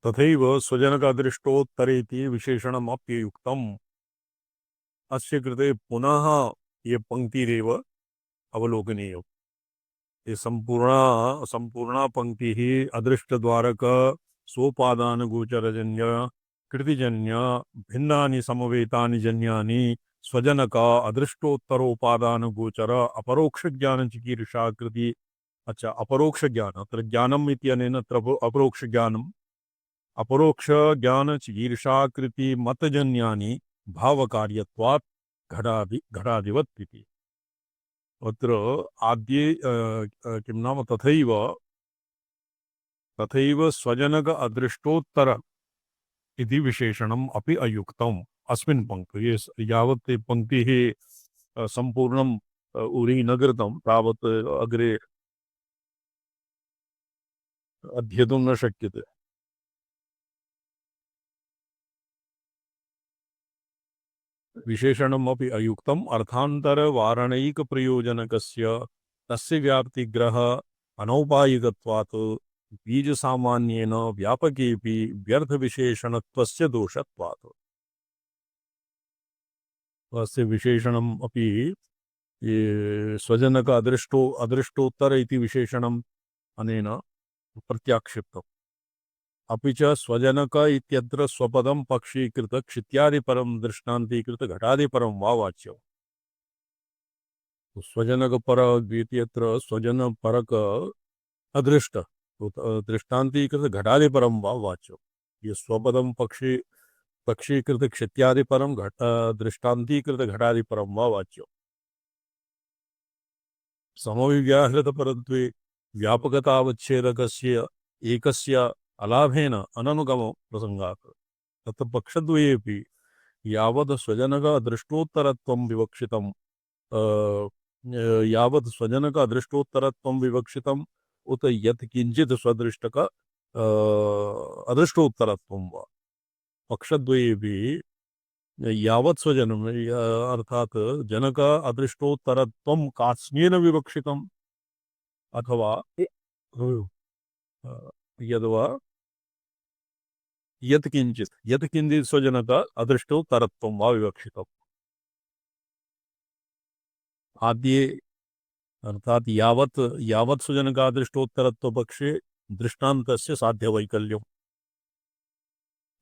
तथैव स्वजनकादृष्टोत्तरेति विशेषणमप्ययुक्तम्। अस्य कृते पुनः ये पंक्तिरेव अवलोकनीय। ये संपूर्णा पंक्ति ही अदृष्ट द्वारक सोपादान गोचरजन्य कृतिजन्य भिन्नानि समवेतानि जन्यानि स्वजनक अदृष्टोत्तरोपादान गोचर अपरोक्ष ज्ञान चिकीर्षा कृति। अच्छा, अपरोक्ष ज्ञान अत्र ज्ञानम् इत्यनेन अत्र अपरोक्ष ज्ञानम् अपरोक्ष ज्ञान चिकीर्षाकृति मतजन्यानि भावकार्यत्वात् घटादिवत् इति। अत्र आद्ये किं नाम तथैव तथैव स्वजनक अदृष्टोत्तर इति विशेषणम् अपि अयुक्तम् अस्मिन् पंक्तये। यावत् पंक्तिः सम्पूर्णम् उरी न कृतं तावत् अग्रे अध्येतुं न शक्यते। विशेषणमपि अयुक्तम् अर्थान्तरवारणैकप्रयोजनकस्य तस्य व्याप्तिग्रह अनौपायिकत्वात् बीजसामान्येन व्यापकेऽपि व्यर्थविशेषणत्वस्य दोषत्वात्। तस्य विशेषणम् अपि ये स्वजनक अदृष्टोत्तर इति विशेषणम् अनेन प्रत्याक्षिप्तम्। अपि च स्वजनक इत्यत्र स्वपदं पक्षीकृत क्षित्यादिपरं दृष्टान्तीकृत घटादिपरं वा वाच्यम्। स्वजनक पर इत्यत्र स्वजन परक अदृष्ट दृष्टान्तीकृत घटादिपरं वा वाच्यम्। ये स्वपदं पक्षीकृत क्षित्यादिपरं दृष्टान्तीकृत घटादिपरं वा वाच्यम्। समविव्याहृतपरत्वे व्यापकतावच्छेदकस्य एकस्य अलाभेन अननुगमो प्रसंगात् तत्र पक्षद्वयेपि यावत् स्वजनक अदृष्टोत्तरत्वं विवक्षितम् यावत् स्वजनक अदृष्टोत्तरत्वं विवक्षितम् उत यत् किंचित् स्वदृष्टक अदृष्टोत्तरत्वं वा पक्षद्वयेपि यावत् स्वजनम् अर्थात् जनक अदृष्टोत्तरत्वं कास्येन विवक्षितम् अथवा यद्वा यत् किंचित् स्वजनक अदृष्टोत्तरत्वं वा विवक्षितम्। आद्ये अर्थात यावत् स्वजनकादृष्टोत्तरत्व पक्षे दृष्टान्तस्य साध्यवैकल्यम्।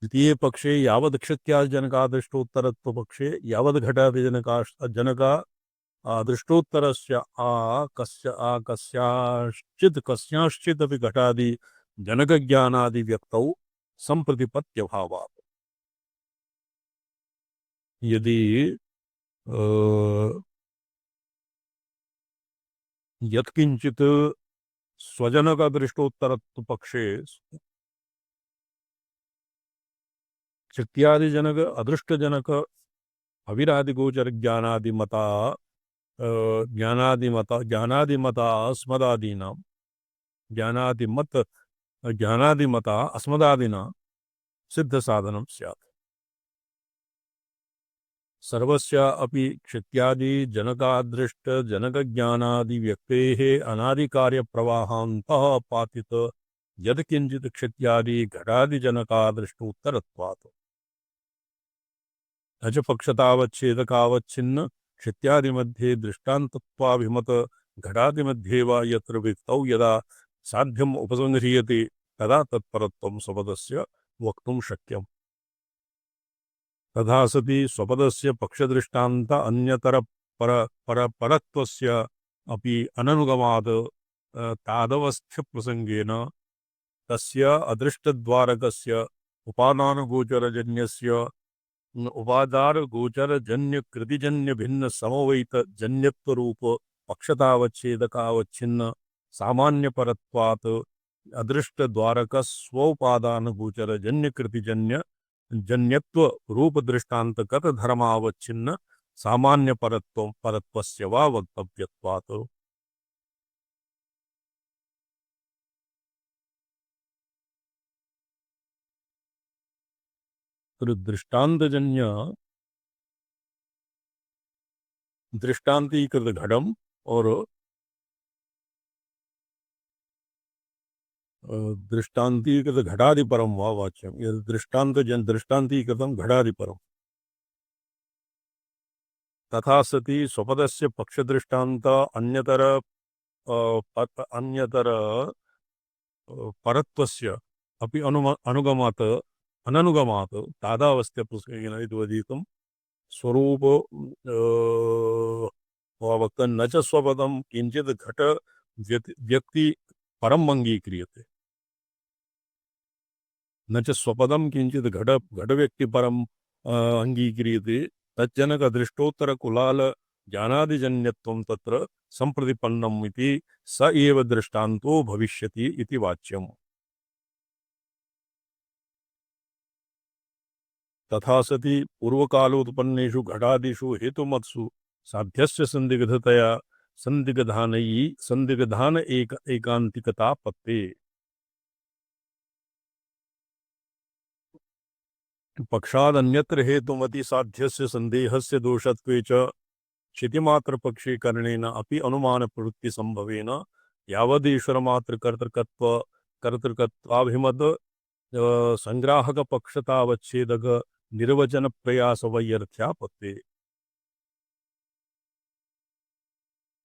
द्वितीये पक्षे यावत् क्षत्याजनकादृष्टोत्तरत्व पक्षे यावत् घटादिजनक दृष्टोत्तरस्य कस्याश्चित् अपि घटादि जनकज्ञानादि व्यक्तौ संप्रतिपत्त्यभावात्। यदि यत्किंचित् स्वजनक दृष्टोत्तरत्व पक्षे क्षत्यादिजनक अदृष्टजनक अविरादिगोचर ज्ञानादिमता ज्ञानादिमता अस्मदादिना सिद्ध साधनं स्यात्। सर्वस्य अपि क्षत्यादि जनकादृष्ट जनक ज्ञानादि व्यक्तेः अनादिकार्य प्रवाहान्तः पातित यत्किंचित् क्षत्यादि घटादि जनकादृष्टोत्तरत्वात् न च पक्षतावच्छेदकावच्छिन्न क्षत्यादि मध्ये दृष्टान्तत्वाभिमत घटादि मध्ये वा यत्र व्यक्तौ यदा साध्यम् उपसंह्रियते तदा तत्परत्वं स्वपदस्य वक्तुं शक्यम्। तथा सति स्वपदस्य पक्षदृष्टान्त अन्यतर परत्वस्य अपि अननुगमात् तादवस्थ्य प्रसंगेन तस्य अदृष्टद्वारकस्य उपादानगोचरजन्यस्य उपादानगोचरजन्य कृतिजन्य भिन्न समवैत जन्यत्वरूप पक्षतावच्छेदकावच्छिन्न सामान्यपरत्वात् अदृष्टद्वारक स्वोपादानगोचरजन्य कृतिजन्य जन्यत्व रूप दृष्टान्तगत धर्मावच्छिन्न सामान्य परत्वस्य वा वक्तव्यत्वात्। तत्र दृष्टान्तजन्य दृष्टान्तीकृत घटम और दृष्टान्तीकृत घटादिपरम वा वाच्यम। यह दृष्टान्तीकृतम घटादिपरम। तथा सति स्वपदस्य पक्षदृष्टान्त अन्यतर अन्यतर परत्वस्य अपि अनुगमात् अननुगमात् तादावस्थ्य पुस्तकेन इति स्वरूप वक्तव्य न च स्वपदं किंचित घट व्यक्ति परम अंगीक्रियते। न च स्वपदं किंचित घट व्यक्ति परम अंगीक्रियते तज्जनक दृष्टोत्तर कुलाल ज्ञानादिजन्यत्वं तत्र संप्रतिपन्नम् इति स एव दृष्टान्तो भविष्यति इति वाच्यम्। तथा सति पूर्वकालोत्पन्नेषु घटादिषु हेतुमत्सु साध्यस्य संदिग्धतया संदिग्धान एकांतिकता पत्ते। पक्षाद अन्यत्र हेतुमति साध्यस्य संदेहस्य दोषत्वे च क्षितिमात्र पक्षे करणेन अपि अनुमान प्रवृत्ति संभवेन यावदीश्वर कर्तृकत्वाभिमत संग्राहक पक्षतावच्छेदक निर्वचन प्रयास वैयर्थ्यापत्ते।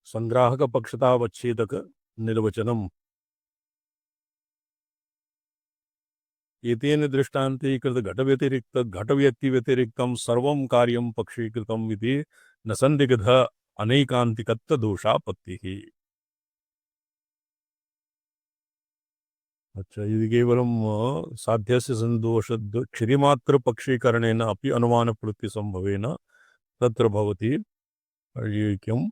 संग्राहक पक्षतावच्छेदक निर्वचनम एतेन दृष्टान्तीकृत घटव्यक्तिव्यतिरिक्तं सर्वं कार्यं पक्षीकृतम् इति न संदिग्ध अनैकान्तिकत्व दोषापत्तिः। अच्छा, यदि केवलं साध्यस्य संदोष क्षितिमात्र पक्षीकरणेन अपि अनुमानप्रवृत्ति संभवेन तत्र भवति किं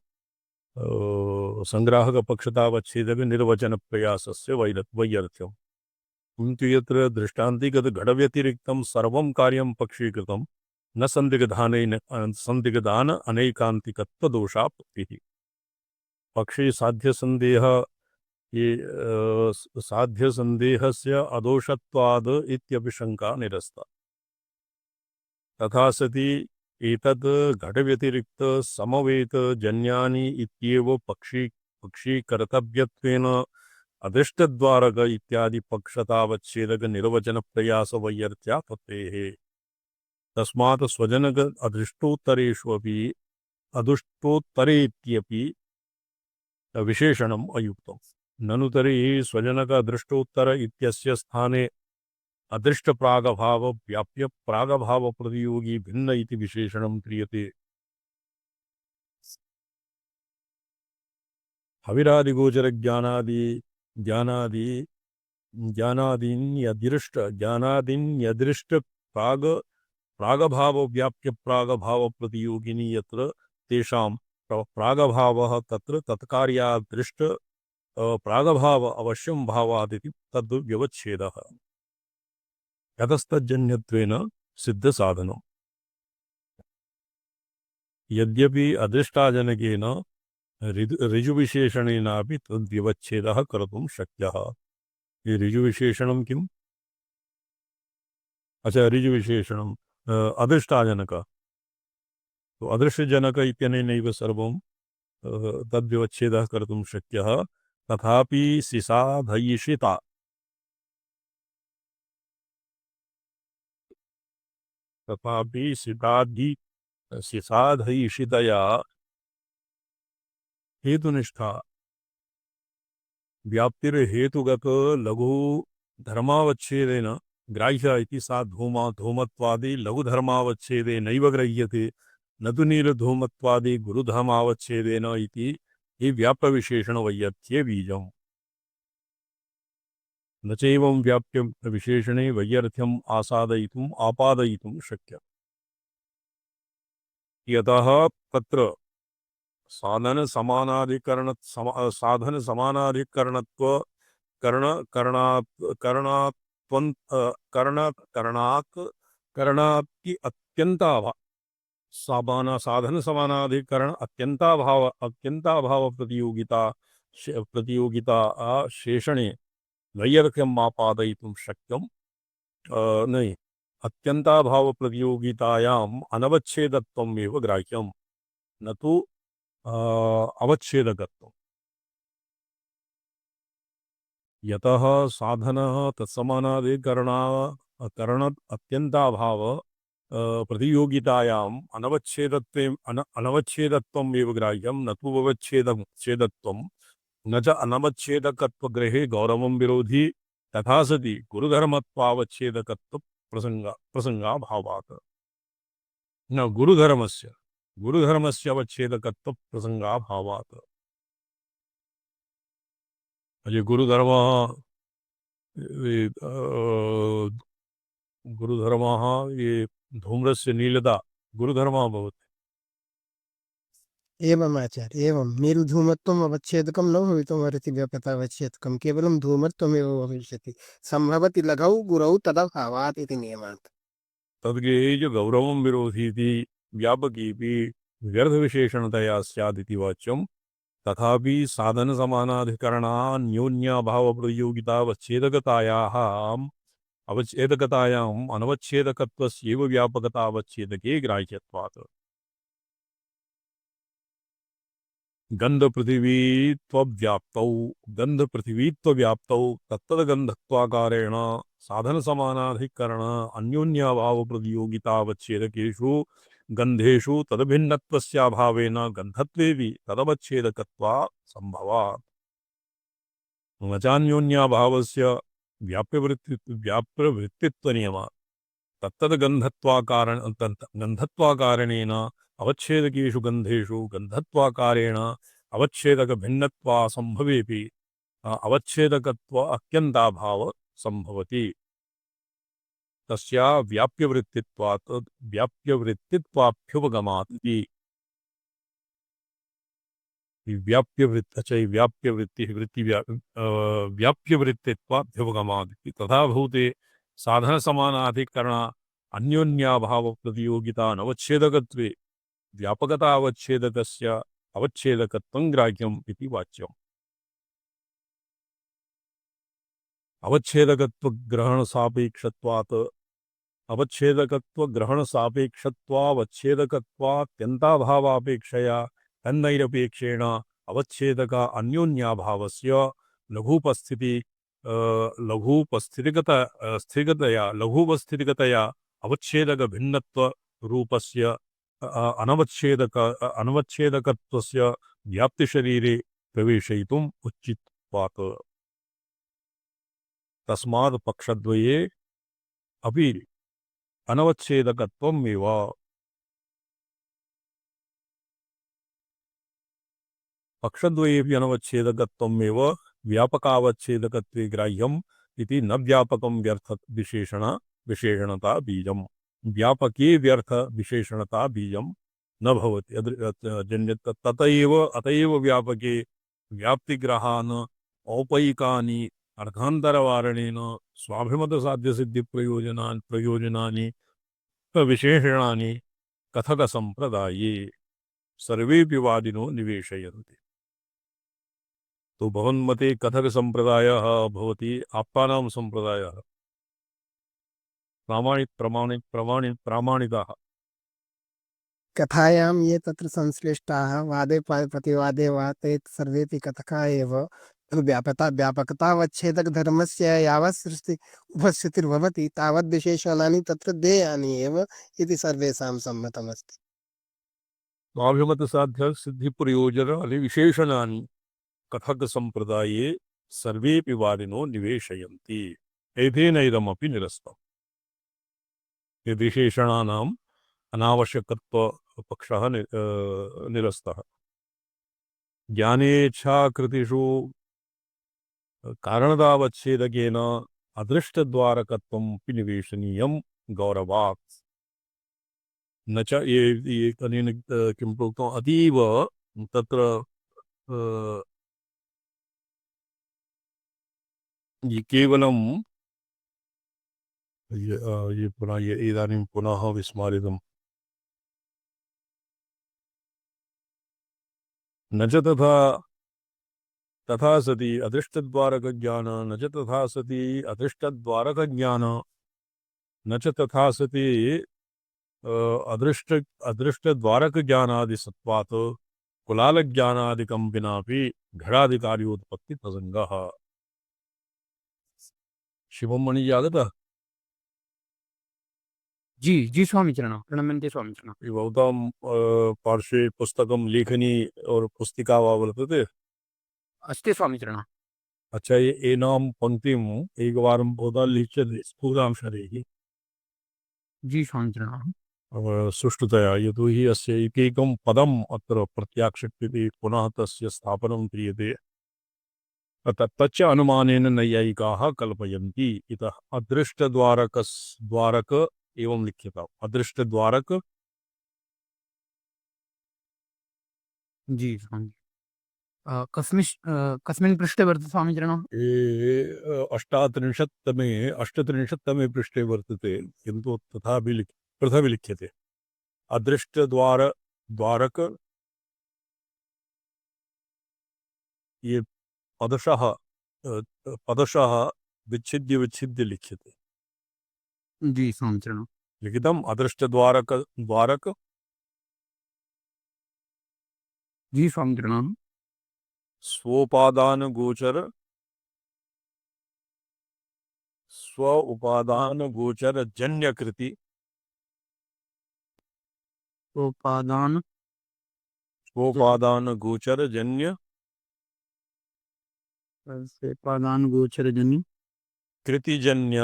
संग्राहक पक्षतावच्छेदक निर्वचन प्रयासस्य वैयर्थ्यम्। किन्तु यत्र दृष्टान्तिगत घटव्यतिरिक्तं सर्वं कार्यं पक्षीकृतं न संदिग्धान अनैकान्तिकत्व दोषापत्तिः। पक्षे साध्य संदेह ये साध्य संदेहस्य अदोषत्वाद इत्यपि शंका निरस्ता। तथा सति एतद् घटव्यतिरिक्त समवेत जन्यानि इत्येव पक्षी कर्तव्यत्वेन अदृष्टद्वारक इत्यादि पक्षतावच्छेदक निर्वचन प्रयास वैयर्थ्यापत्तेः। तस्मात् स्वजनक अदृष्टोत्तरेषु अपि अदृष्टोत्तरेत्यपि विशेषणम् अयुक्तम्। ननु तर्हि स्वजनक अदृष्टोत्तर इत्यस्य स्थाने अदृष्ट प्रागभाव व्याप्य प्रागभाव प्रतियोगी भिन्न इति विशेषणं क्रियते। हविरादिगोचर ज्ञानादीन्यदृष्ट प्रागभाव व्याप्य प्रागभाव प्रतियोगिनी यत्र तेषां प्रागभावः तत्र तत्कार्यादृष्ट प्रागभाव अवश्यं भावादिति तद् व्यवच्छेदः यतस्तज्जन्यत्वेन सिद्ध साधनम्। यद्यपि अदृष्टाजनकेन ऋजुविशेषणेनापि तद्व्यवच्छेदः कर्तुं शक्यः। ये ऋजुविशेषणं किम्? अच्छा, ऋजुविशेषणम् अदृष्टाजनक, तो अदृश्यजनक इत्यनेनैव सर्वं तद्व्यवच्छेदः कर्तुं शक्यः। तथापि सिसाधयिषिता सिसाधयिषितया हेतुनिष्ठा व्याप्तिर्हेतुगत लघु धर्मावच्छेदेन ग्राह्य इति सा धूमत्वादि लघुधर्मावच्छेदेनैव गृह्यते न तु नीलधूमत्वादि गुरुधर्मावच्छेदेन इति ये व्याप्यविशेषण वैयर्थ्ये बीजम्। न चैवं व्याप्य विशेषणे वैयर्थ्यम् आपादयितुं शक्यः। यतः तत्र साधन समानाधिकरणत्व करणात् की अत्यंताभाव साधन समानाधिकरण अत्यंताभाव प्रतियोगिता शेषणे वैयर्थ्यम् आपादयितुं शक्यं नहीं अत्यन्ताभावप्रतियोगितायाम् अनवच्छेदत्वम् एव ग्राह्यम्, न तु अवच्छेदकत्वम्। यतः साधनः तत्समानादिकरणा करण अत्यन्ताभाव प्रतियोगितायाम् अनवच्छेदत्वम् एव ग्राह्यं, न तु छेदत्वम्। न च अनवच्छेदकत्वग्रहे गौरवं विरोधी, तथा सति गुरुधर्मत्वावच्छेदकत्व प्रसंगाभावात्। न गुरुधर्मस्य अवच्छेदकत्व प्रसंगाभावात्। ये गुरुधर्मः गुरुधर्मः ये धूम्रस्य नीलता गुरुधर्मः भवति। एवम् आचार्य, एवं मेरुधूमत्वम् अवच्छेदकं न भवितुमर्हति व्यापकतावच्छेदकं, केवलं धूमत्वमेव भविष्यति। सम्भवति लघौ गुरौ तदभावात् इति नियमात्। तद्गे जो गौरवं विरोधी थी व्यापकी भी व्यर्थविशेषणतया स्यादिति वाच्यं, तथापि साधन समानाधिकरणा न्यून्याभाव अवच्छेदकतायाम् अनवच्छेदकत्वस्यैव व्यापकतावच्छेदके ग्राह्यत्वात्। गन्धपृथिवीत्वव्याप्तौ तत्तद्गन्धत्वाकारेण साधनसमानाधिकरण अन्योन्याभावप्रतियोगितावच्छेदकेषु गन्धेषु तद्भिन्नत्वस्याभावेन गन्धत्वेऽपि तदवच्छेदकत्वा सम्भवात्। न चान्योन्याभावस्य व्याप्यवृत्तित्वनियमात् गन्धत्वाकारणेन अवच्छेदकेषु गन्धेषु गन्धत्वाकारेण अवच्छेदक भिन्नत्वा संभवेपि अवच्छेदकत्व अत्यन्ताभाव संभवति। तस्या व्याप्यवृत्तित्वाभ्युपगमात् इति। व्याप्यवृत्तित्वाभ्युपगमात् इति। तथा भूते साधनसमानाधिकरण अन्योन्याभाव प्रतियोगिता अनवच्छेदकत्वे व्यापकता अवच्छेदकस्य अवच्छेदकत्वं ग्राह्यम् इति वाच्यम्। अवच्छेदकत्वग्रहणसापेक्षत्वावच्छेदकत्वात्यन्ताभावापेक्षया तन्नैरपेक्षेण अवच्छेदक अन्योन्याभावस्य लघूपस्थितिगतया अवच्छेदक भिन्नत्व रूपस्य अनवच्छेदकत्वस्य व्याप्तिशरीरे प्रवेशयितुम् उचितत्वात्। तस्मात् पक्षद्वये अपि अनवच्छेदकत्वमेव। पक्षद्वयेऽपि अनवच्छेदकत्वमेव व्यापकावच्छेदकत्वे ग्राह्यम् इति। न व्यापकं व्यर्थ विशेषणता बीजम्। व्यापके व्यर्थ विशेषणता बीजम् न भवति। अतएव व्यापके व्याप्तिग्रहान् औपैकानि अर्थान्तरवारणेन स्वाभिमतसाध्यसिद्धिप्रयोजनानि विशेषणानि कथकसम्प्रदाये सर्वेऽपि वादिनो निवेशयन्ति। तो भवन्मते कथकसम्प्रदायः भवति आप्तानां सम्प्रदायः, प्रामाणिकाः। कथायां ये तत्र संश्लिष्टाः वादे प्रतिवादे वा ते सर्वेपि कथका एव। व्यापकतावच्छेदक धर्मस्य यावत् सृष्टि उपस्थितिर्भवति तावद् विशेषणानि तत्र देयानि एव इति सर्वेषां सम्मतमस्ति। स्वाभिमतसाध्यसिद्धिप्रयोजनानि विशेषणानि कथकसम्प्रदाये सर्वेऽपि वादिनो निवेशयन्ति। एतेनैदमपि निरस्तम्। विशेषणानाम् अनावश्यकत्वपक्षः निरस्तः। ज्ञानेच्छाकृतिषु कारणतावच्छेदकेन अदृष्टद्वारकत्वमपि निवेशनीयं गौरवात्। न च अनेन किं प्रोक्तम्, अतीव तत्र ये केवलं ये पुनः इदानीं पुनः विस्मारितम्। न च तथा सति अदृष्टद्वारकज्ञान न च तथा सति अदृष्टद्वारकज्ञान न च तथा सति अदृष्टद्वारकज्ञानादिसत्त्वात् कुलालज्ञानादिकं विनापि घटादिकार्योत्पत्ति प्रसंगः। शिवम मणि यादता जी जी स्वामीचरण प्रणम्यन्ते स्वामीचरण। भवतां पार्श्वे पुस्तकं लेखनी और पुस्तिका वा वर्तते? अस्ति स्वामीचरण। अच्छा, ये एनां पङ्क्तिम् एकवारं भवता लिख्यते स्फुटाक्षरैः जी स्वामीचरण। सुष्ठुतया, यतोहि अस्य एकैकं पदम् अत्र प्रत्याक्षिप्यते, पुनः तस्य स्थापनं क्रियते। तच्च अनुमानेन नैयायिकाः कल्पयन्ति। इतः द्वारक एवं लिख्यताम्। अदृष्टद्वारक जी स्वामी। कस्मिन् पृष्ठे वर्तते स्वामीचरण? 38तमे पृष्ठे वर्तते, किन्तु तथापि पृथक् लिख्यते। द्वारक ये पदशः विच्छिद्य विच्छिद्य लिख्यते। जी स्वामीचरण। लिखितम् द्वारक जी स्वामीचरण। स्व उपादान गोचर जन्यकृति उपादान स्वोपादान गोचर जन्य उपादान गोचर जन्य कृतिजन्य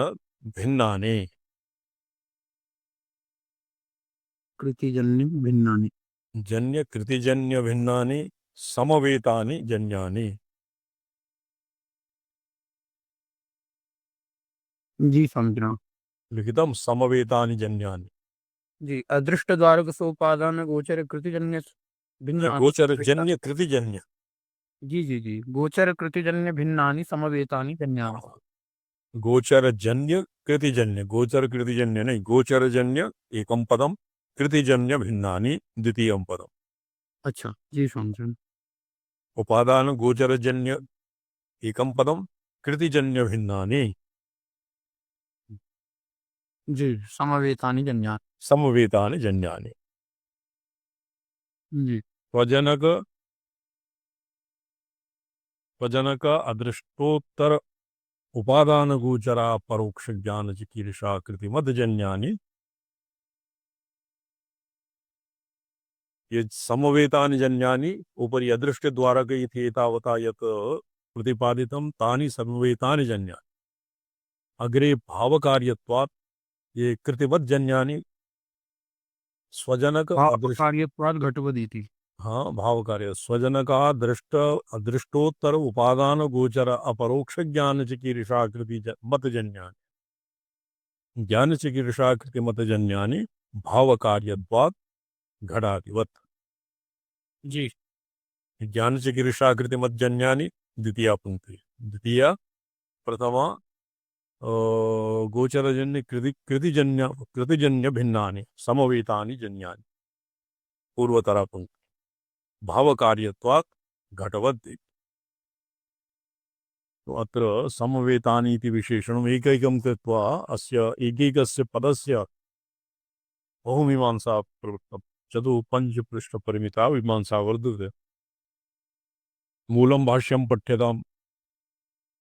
भिन्नानि कृतिजन्य भिन्नानि जन्य कृतिजन्य भिन्नानि समवेतानि जन्यानि। जी स्वामीचरण। लिखितम् समवेतानि जन्यानि। जी अदृष्ट द्वारक सोपादान गोचर कृतिजन्य भिन्न गोचर जन्य कृतिजन्य। जी जी जी गोचर कृतिजन्य भिन्नानि समवेतानि जन्यानि। गोचर जन्य कृतिजन्य, गोचर कृतिजन्य नहीं, गोचर जन्य एकम पदम, कृतिजन्य भिन्नानि द्वितीयम पदम। अच्छा जी स्वामीचरण। उपादान गोचर जन्य एकम पदम, कृतिजन्य भिन्नानि जी समवेतानि जन्यानि। समवेतानि जन्यानि। जी स्वजनक अदृष्टोत्तर उपादान गोचरा परोक्ष ज्ञान चिकीर्षा कृतिमद जन्यानि। ये समवेतानि जन्यानि उपरि अदृष्ट द्वारक इति एतावता यत् प्रतिपादितं तानि समवेतानि जन्यानि। अग्रे भावकार्यत्वात् ये कृतिवत् जन्यानि स्वजनक अदृष्ट कार्यत्वात् घटवदिति। हाँ, भाव कार्य स्वजनका दृष्ट अदृष्टोत्तर उपादान गोचर अपरोक्ष ज्ञान चिकीर्षा कृति मत जन्यानि। ज्ञान चिकीर्षा कृति मत जन्यानि भाव कार्यत्वात् घटादिवत्। जी ज्ञान चिकीर्षा कृति मत जन्यानि द्वितीया पंक्ति। द्वितीया प्रथमा गोचरजन्य कृतिजन्य भिन्नानि समवेतानि जन्यानि। पूर्वतरा पंक्ति भाव कार्यत्वात् घटवत्। तो अत्र समवेतानि इति विशेषणम् एकैकं कृत्वा अस्य एकैकस्य पदस्य बहुमीमांसा प्रवृत्ता। पंच पृष्ठ परिमिता मीमांसा वर्तते। मूलं भाष्यं पठ्यताम्।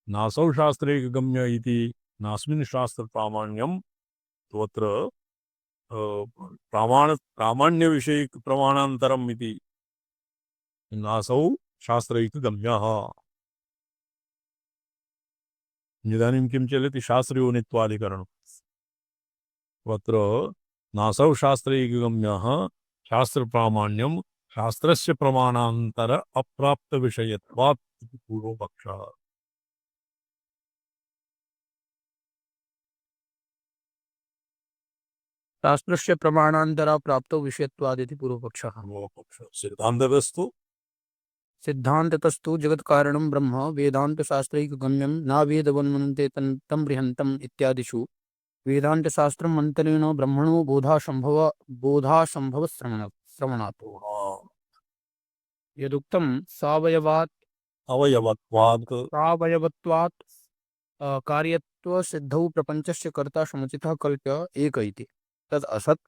नासौ शास्त्रे गम्य इति नास्मिन् शास्त्र प्रामाण्यं। तो अत्र प्रामाण्य विषय प्रमाणान्तरम् इति नासौ शास्त्र गम्यः। इदानीं किं चलति? शास्त्रयोनित्वादिकरणम्। अत्र नासौ शास्त्रे गम्यः शास्त्र प्रामाण्यं शास्त्रस्य प्रमाणान्तर अप्राप्त विषयत्वात् इति पूर्वपक्षः। शास्त्रस्य प्रमाणान्तरा प्राप्तो विषयत्वादिति पूर्वपक्षः। पूर्वपक्षः सिद्धान्तस्तु सिद्धान्ततस्तु जगत्कारणं ब्रह्म वेदान्तशास्त्रैकगम्यं नावेदवन्मन्ते तं बृहन्तम् इत्यादिषु वेदान्तशास्त्रम् अन्तरेण ब्रह्मणो बोधासम्भवश्रवणात् यदुक्तं सावयवात् अवयवत्वात् सावयवत्वात् कार्यत्व सिद्धौ प्रपंचस्य कर्ता समुचितः कल्प्य एक इति तद् असत्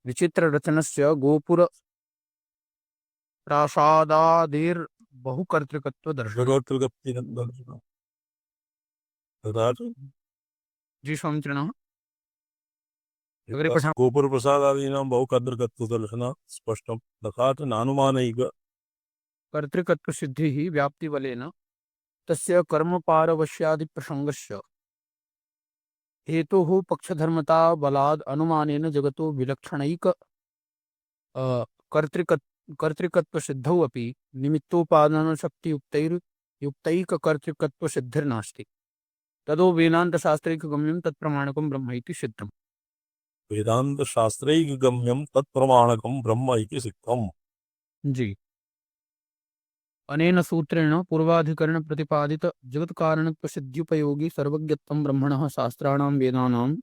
विचित्र रचनस्य गोपुर प्रासादादिर बहुकर्तृकत्व दर्शन। जगोत्तरगतिनन्दर्शनम् तथा च जी समीचीनः। अग्रे पठामः। गोपुरप्रसादादीनां बहुकदृकत्वदर्शनात् स्पष्टं तथा च नानुमानैक कर्तृकत्व सिद्धिः व्याप्तिबलेन तस्य कर्मपारवश्यादि प्रसंगस्य हेतुः पक्षधर्मता बलाद अनुमानेन जगतो विलक्षणैक कर्तृकत्व सिद्धौ अपि निमित्तोपादान शक्ति युक्तैक कर्तृकत्व सिद्धिर्नास्ति तदो वेदांत शास्त्रैक गम्यं तत्प्रमाणकं ब्रह्म इति सिद्धम्। वेदान्तशास्त्रैकगम्यं तत्प्रमाणकं ब्रह्म इति सिद्धम्। जी अनेन सूत्रेण पूर्वाधिकरण प्रतिपादित जगत कारणत्व सिद्ध्युपयोगी सर्वज्ञत्वं ब्रह्मणः शास्त्राणां वेदानां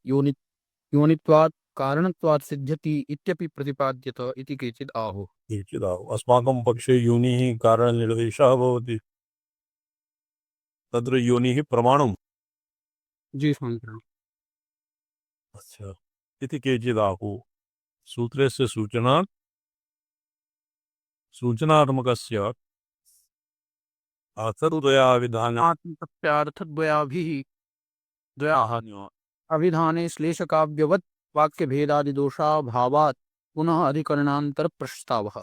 योनित्वात् कारणत्वात् सिद्ध्यति इत्यपि प्रतिपाद्यत इति केचिद् आहुः। केचिदाहुः अस्माकं पक्षे योनिः कारणनिर्देशः भवति तत्र योनिः प्रमाणम् जी समीचीनम्। अच्छा इति केचिदाहुः सूत्रस्य सूचनात्मकस्य आत्मतत्प्यार्थद्वयाभिः द्वयाः अभिधाने श्लेषकाव्यवत् वाक्यभेदादिदोषाभावात् पुनः अधिकरणान्तर प्रस्तावः।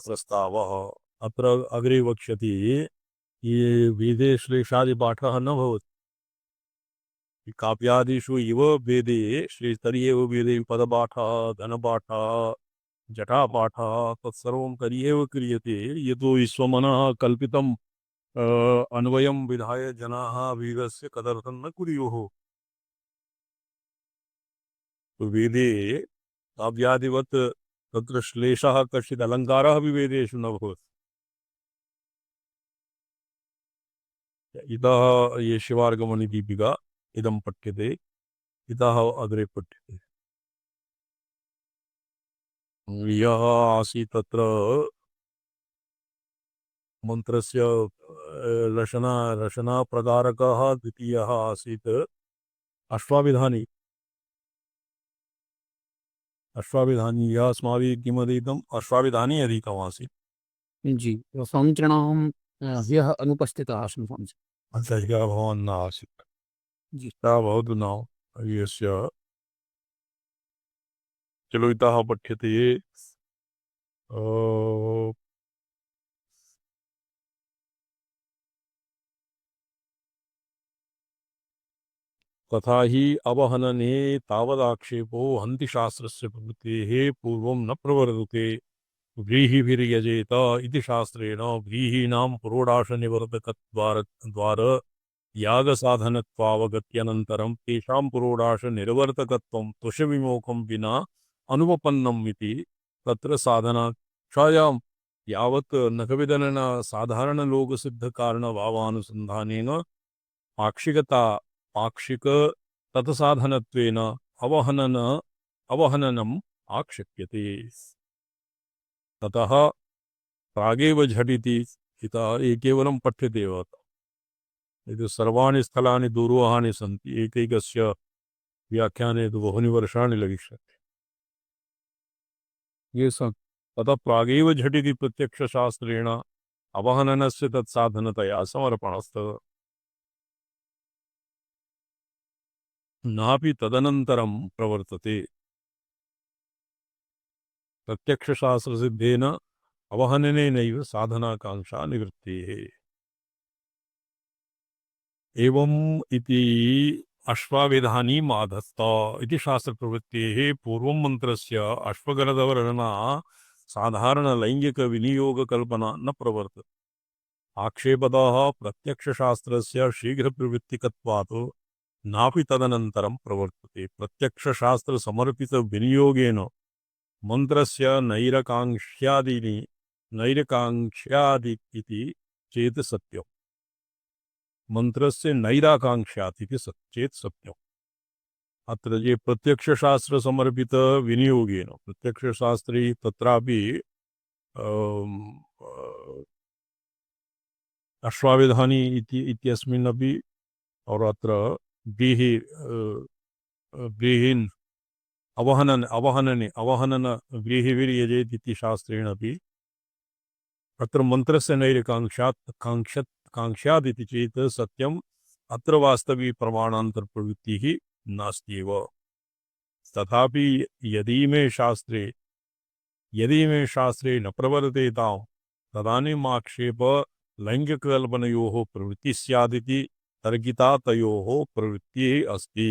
अत्र अग्रे वक्ष्यति ये वेदे श्लेषादिपाठः न भवति काव्यादिषु इव वेदे तर्हि एव वेदे पदपाठः धनपाठः जटापाठः तत्सर्वं तर्हि एव क्रियते यतो विश्वमनः कल्पितम् अन्वयं विधाय जनाः वेदस्य कदर्थं न कुर्युः। वेदे काव्यादिवत् तत्र श्लेषः कश्चित् अलङ्कारः अपि वेदेषु न भवति। इतः ये शिवार्गमणिदीपिका इदं पठ्यते इतः अग्रे पठ्यते यः आसीत् तत्र मन्त्रस्य रचनाप्रकारकः द्वितीयः आसीत् अश्वाभिधानी यः अस्माभिः किमधीतम् अश्वाभिधानी अधीतमासीत्। जी समीचीनम् ह्यः अनुपस्थितः आसन् स्वामी। अतः भवान् न आसीत् जी सा भवतु न यस्य चलो इतः पठ्यते तथा हि अवहनने तावदाक्षेपो हन्ति शास्त्रस्य प्रवृत्तेः पूर्वं न प्रवर्तते व्रीहिभिर्यजेत इति शास्त्रेण व्रीहीणां पुरोडाशनिवर्तकद्वार यागसाधनत्वावगत्यनन्तरं तेषां पुरोडाशनिर्वर्तकत्वं तुषविमोखं विना अनुपपन्नम् इति तत्र साधनाक्षायां यावत् नखविदनेन साधारणलोकसिद्धकारणभावानुसन्धानेन पाक्षिक तत्साधनत्वेन अवहननम् आक्षिप्यते। ततः प्रागेव झटिति इतः ये केवलं पठ्यते एव यदि सर्वाणि स्थलानि दूरवाहानि सन्ति एकैकस्य व्याख्याने तु बहूनि वर्षाणि लगिष्यन्ति ये ततः प्रागेव झटिति प्रत्यक्षशास्त्रेण अवहननस्य तत्साधनतया समर्पणस्तः नापि तदनन्तरं प्रवर्तते। प्रत्यक्षशास्त्रसिद्धेन अवहननेनैव साधनाकांक्षा निवृत्तेः। एवम् इति अश्वाभिधानी माधत्त इति शास्त्रप्रवृत्तेः पूर्वं मन्त्रस्य अश्वगणदवर्णना साधारणलैङ्गिकविनियोगकल्पना न प्रवर्तते। आक्षेपतः प्रत्यक्षशास्त्रस्य शीघ्रप्रवृत्तिकत्वात् नापि तदनन्तरं प्रवर्तते। प्रत्यक्षशास्त्रसमर्पितविनियोगेन मन्त्रस्य नैरकाङ्क्ष्यादि इति चेत् सत्यम्। मन्त्रस्य नैराकाङ्क्ष्यात् इति चेत् सत्यम्। अत्र ये प्रत्यक्षशास्त्रसमर्पितविनियोगेन प्रत्यक्षशास्त्रे तत्रापि अश्वाभिधानी इत्यस्मिन्नपि और अत्र व्रीहि व्रीहिन् अवहनन व्रीहिर्यजेत् इति शास्त्रेण अपि अत्र मन्त्रस्य काङ्क्षात् इति चेत् सत्यम् अत्र वास्तवी प्रमाणान्तरप्रवृत्तिः नास्त्येव। तथापि यदि मे शास्त्रे न प्रवर्तेतां तदानीम् आक्षेप लैङ्गिककल्पनयोः प्रवृत्तिः स्यादिति तर्किता तयोः प्रवृत्तिः अस्ति।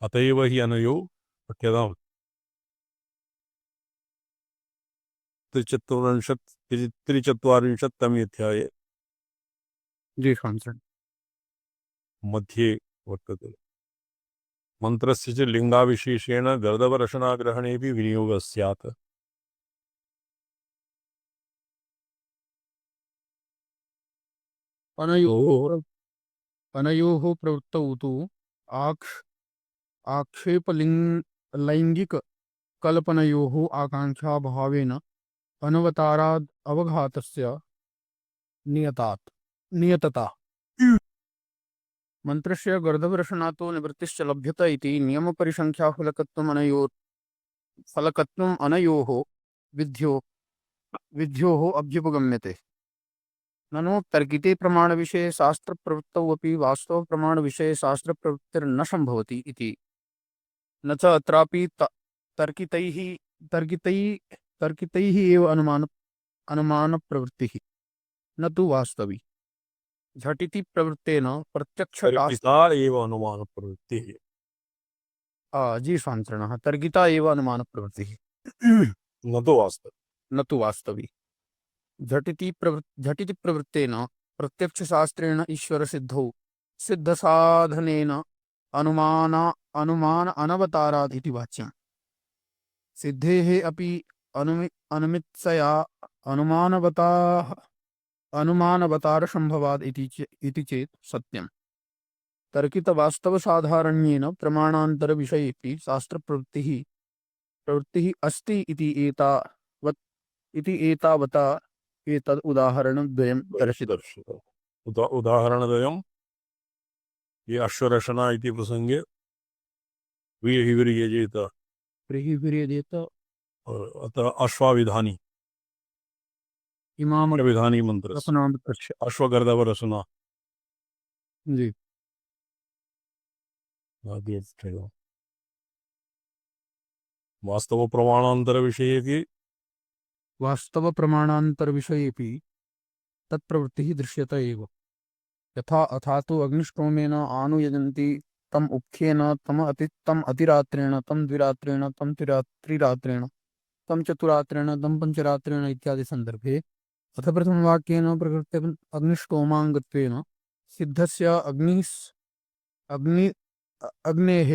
अतएव हि अनयो पठ्यताम्। त्रिचत्वारिंशत्तमे अध्याये जी शांति। मध्ये वर्तते। मन्त्रस्य च लिङ्गाविशेषेण गर्दभरशनाग्रहणेऽपि विनियोगः स्यात्। अनयोः प्रवृत्तौ तु लैङ्गिककल्पनयोः आकाङ्क्षाभावेन अनवताराद् अवघातस्य नियतता मन्त्रस्य गर्दभरशनातो निवृत्तिश्च लभ्यत इति फलकत्वम् अनयोः विध्योः अभ्युपगम्यते। ननु तर्किते प्रमाणविषये शास्त्रप्रवृत्तौ अपि वास्तवप्रमाणविषये शास्त्रप्रवृत्तिर्न सम्भवति इति। न च अत्रापि तर्कितैः एव अनुमानप्रवृत्तिः न तु वास्तवी। झटिति प्रवृत्तेन तर्किता एव अनुमानप्रवृत्तिः। जी शान्त्रणः। तर्किता एव अनुमानप्रवृत्तिः न तु वास्तवी। झटिति प्रवृत्तेन प्रत्यक्षशास्त्रेण ईश्वरसिद्धौ सिद्धसाधनेन अनुमान अनवतारात् इति वाच्यम्। सिद्धेः अपि अनुमित्सया अनुमानवतारसम्भवात् इति चेत् सत्यम्। तर्कितवास्तवसाधारण्येन प्रमाणान्तरविषयेऽपि शास्त्रप्रवृत्तिः अस्ति इति एतावता एतद् उदाहरणद्वयं दर्शितम्। उदाहरणद्वयं ये अश्वरशना इति प्रसंगे व्रीहिर्यजेत अत्र अश्वाविधानी विधानी मन्त्रस्य अश्वगर्दभरशना जी वास्तवप्रमाणान्तरविषयेऽपि तत्प्रवृत्तिः दृश्यत एव। यथा अथातो अग्निष्टोमेन आनुयजन्ति तम उक्थ्येन तम अतिरात्रेण तम द्विरात्रेण तम त्रिरात्रेण तम चतुरात्रेण तम पंचरात्रेण इत्यादि संदर्भे अथ प्रथमवाक्येन प्रकृत्य अग्निष्टोमाङ्गत्वेन सिद्धस्य अग्नेः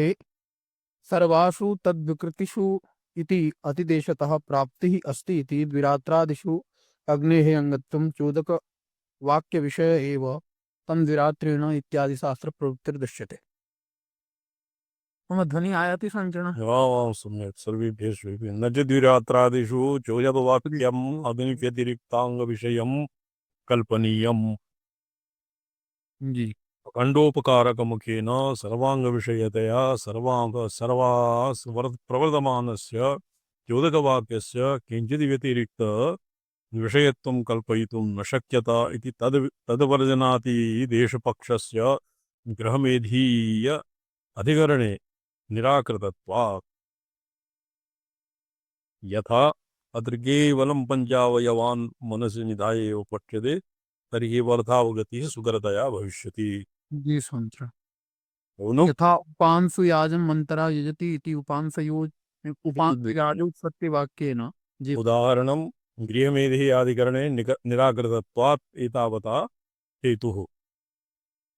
सर्वासु तद्विकृतिषु इति अतिदेशतः प्राप्तिः अस्ति इति द्विरात्रादिषु अग्नेः अङ्गत्वं चोदकवाक्यविषय एव तम द्विरात्रेण इत्यादि शास्त्रप्रवृत्तिर्दृश्यते। मम ध्वनि आयाति सञ्चरण? सम्यक् सर्वेभ्यः न च द्विरात्रादिषु चोदकवाक्यम् अग्निव्यतिरिक्ताङ्गविषयं कल्पनीयम्। जी खण्डोपकारकमुखेन सर्वाङ्गविषयतया प्रवर्तमानस्य चोदकवाक्यस्य किञ्चित् व्यतिरिक्त विषयत्वं कल्पयितुं न शक्यत इति तद्वर्जनाति देशपक्षस्य ग्रहमेधीय अधिकरणे निराकृतत्वात्। यथा अत्र केवलं पञ्चावयवान् मनसि निधाय एव पठ्यते तर्हि वर्थावगतिः सुकरतया भविष्यति। जी संत्र यथा उपांशु याजं मन्तरा यजति इति उपांशुत्पत्तिवाक्येन उदाहरणं गृहमेधिः आदिकरणे निराकृतत्वात् एतावता हेतुः।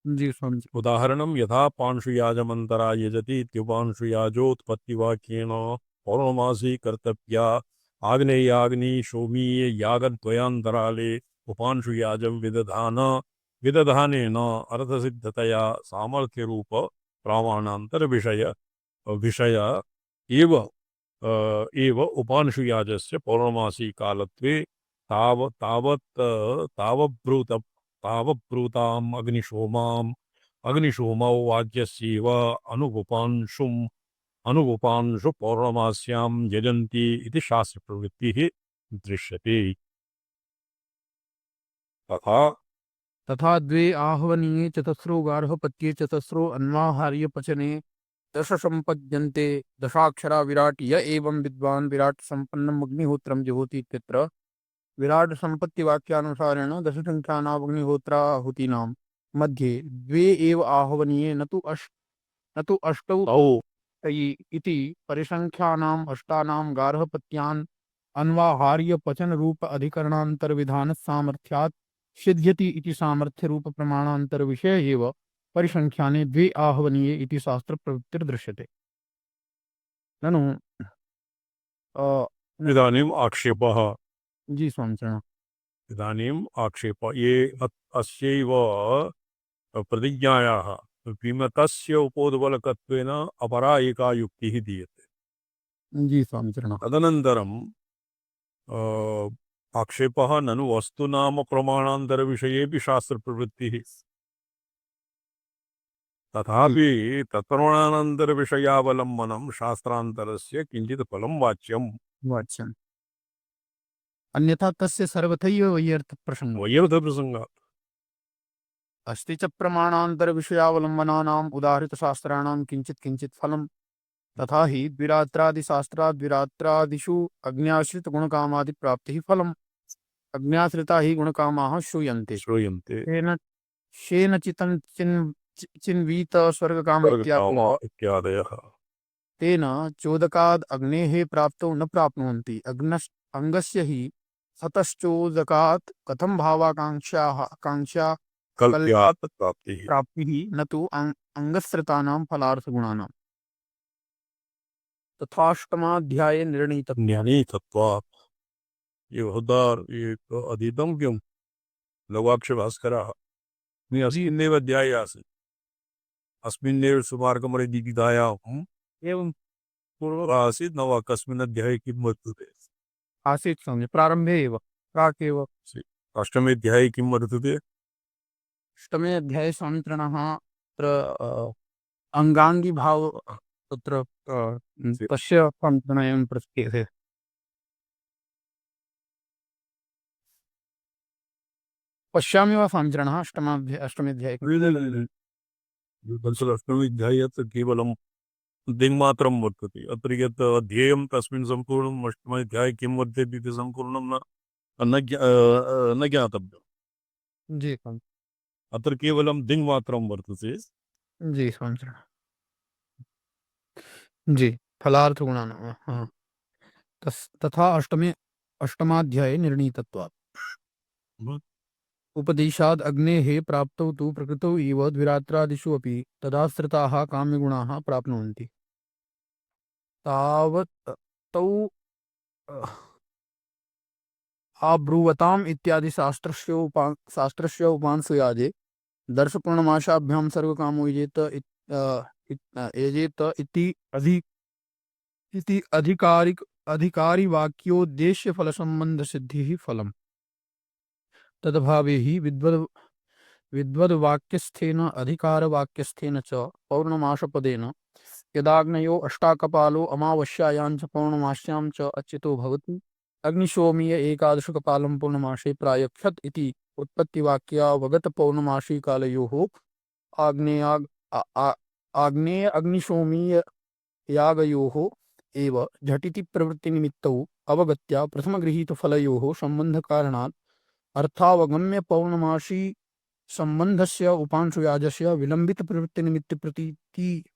जी संत्र उदाहरणं यथा पांशुयाजमन्तरा यजति इत्युपांशुयाजोत्पत्तिवाक्येन पौर्णमासी कर्तव्या आग्नेयाग्नि शोमीय यागद्वयान्तराले उपांशुयाजं विदधानेन अर्थसिद्धतया सामर्थ्यरूप प्रामाणान्तरविषय एव उपांशुयाजस्य पौर्णमासी कालत्वे तावब्रूत तावब्रूताम् अग्निशोमाम् अग्निशोमौ वाच्यस्यैव अनुगुपांशु पौर्णमास्यां यजन्ति इति शास्त्रप्रवृत्तिः दृश्यते। तथा तथा द्वे आहवनीये चतस्रो गार्हपत्ये चतस्रो अन्वाहार्य पचने दश संपद्यन्ते दशाक्षरा विराट य एवं विद्वान् विराट संपन्नम् अग्निहोत्रं जुहोति इत्यत्र विराट संपत्ति वाक्यानुसारेण दश संख्यानामग्निहोत्राहुतीनां मध्ये द्वे एव आहवनीये न तु अष्टौ तौ इति परिसंख्यानाम् अष्टानां गार्हपत्यान् अन्वाहार्य पचन रूप अधिकरणान्तरविधान सामर्थ्यात् सिद्ध्यति इति सामर्थ्य रूप प्रमाणांतर विषय एव परिसंख्याने द्वे आहवनीये इति शास्त्र प्रवृत्तिर्दृश्यते। ननु इदानीम् आक्षेपः जी स्वामिचरण इदानीम् आक्षेपः ये अस्यैव प्रतिज्ञायाः विमतस्य उपोद्बलकत्वेन अपरा एका युक्तिः दीयते। जी स्वामिचरण तदनन्तरं आक्षेपः ननु वस्तुनाम प्रमाणान्तरविषयेऽपि शास्त्रप्रवृत्तिः तथापि तत्प्रमाणान्तरविषयावलम्बनं शास्त्रान्तरस्य किञ्चित् फलं वाच्यम् वाच्यम् अन्यथा तस्य सर्वथैव वैयर्थ प्रसंगः वैयर्थप्रसङ्गात् अस्ति च प्रमाणांतर विषयावलंबनानाम् उदाहृत शास्त्राणां किंचित् किंचित् फलम् तथा हि द्विरात्रादि शास्त्राद् द्विरात्रादिषु अग्न्याश्रित गुणकामादि प्राप्तिः फलम् अग्न्याश्रिता हि गुणकामाः श्रूयन्ते श्रूयन्ते शेन चिन्वीत स्वर्गकाम इत्यादयः तेन चोदकाद् अग्नेः प्राप्तौ न प्राप्नुवन्ति अङ्गस्य हि सतश्चोदकात् कथं काङ्क्षा कल्प्यात् प्राप्तिः प्राप्तिः न तु अङ्गश्रितानां फलार्थगुणानाम् तथाष्टमाध्याये निर्णीतम् ज्ञानीतत्वात् ये उदार ये अधीतं किं लघुक्षभास्करः मी अस्मिन्नेव अध्याये आसीत् अस्मिन्नेव सुमार्गमणिदीपिकायाम् एवं पूर्वम् आसीत् न वा कस्मिन् अध्याये किं वर्तते आसीत् स्वामी प्रारम्भे एव प्राक् एव अष्टमे अध्याये किं वर्तते अष्टमे अध्याये स्वामित्रणः तत्र अङ्गाङ्गी भाव तत्र तस्य स्वामित्रणं प्रस्क्रियते पश्यामि वा स्वामित्रणः अष्टमे अध्याये अष्टमे अध्याये केवलं दिङ्मात्रं वर्तते अत्र यत् अध्येयं तस्मिन् सम्पूर्णम् अष्टमे अध्याये किं वर्तते इति सम्पूर्णं न ज्ञातव्यम् जी अत्र केवलं दिङ्मात्रं वर्तते जी स्वामित्रणः जी फलार्थगुणानां तथा अष्टमाध्याये निर्णीतत्वात् उपदेशाद् अग्नेः प्राप्तौ तु प्रकृतौ इव द्विरात्रादिषु अपि तदाश्रिताः काम्यगुणाः प्राप्नुवन्ति तावत् तौ आब्रुवताम् इत्यादि शास्त्रस्य उपांशयाजे दर्शपूर्णमाशाभ्यां सर्वकामो यजेत इति अधिकारी वाक्योद्देश्य फल संबंध सिद्धिः फलम् तदभावे हि विद्वद्वाक्यस्थेन अधिकारवाक्यस्थेन च पौर्णमासपदेन यदाग्नयो अष्टाकपालो अमावस्यायां च पौर्णमास्यां च अच्युतो भवति अग्निशोमीय एकादशकपालं पौर्णमासे प्रायक्षत इति उत्पत्तिवाक्यावगत पौर्णमासी कालयोः आग्नेय अग्निशोमीय यागयोः एव झटिति प्रवृत्तिनिमित्तौ अवगत्या प्रथमगृहीतफलयोः सम्बन्धकारणात् अर्थावगम्य पौर्णमासी संबंधस्य उपांशुयाजस्य विलंबित प्रवृत्तिनिमित्त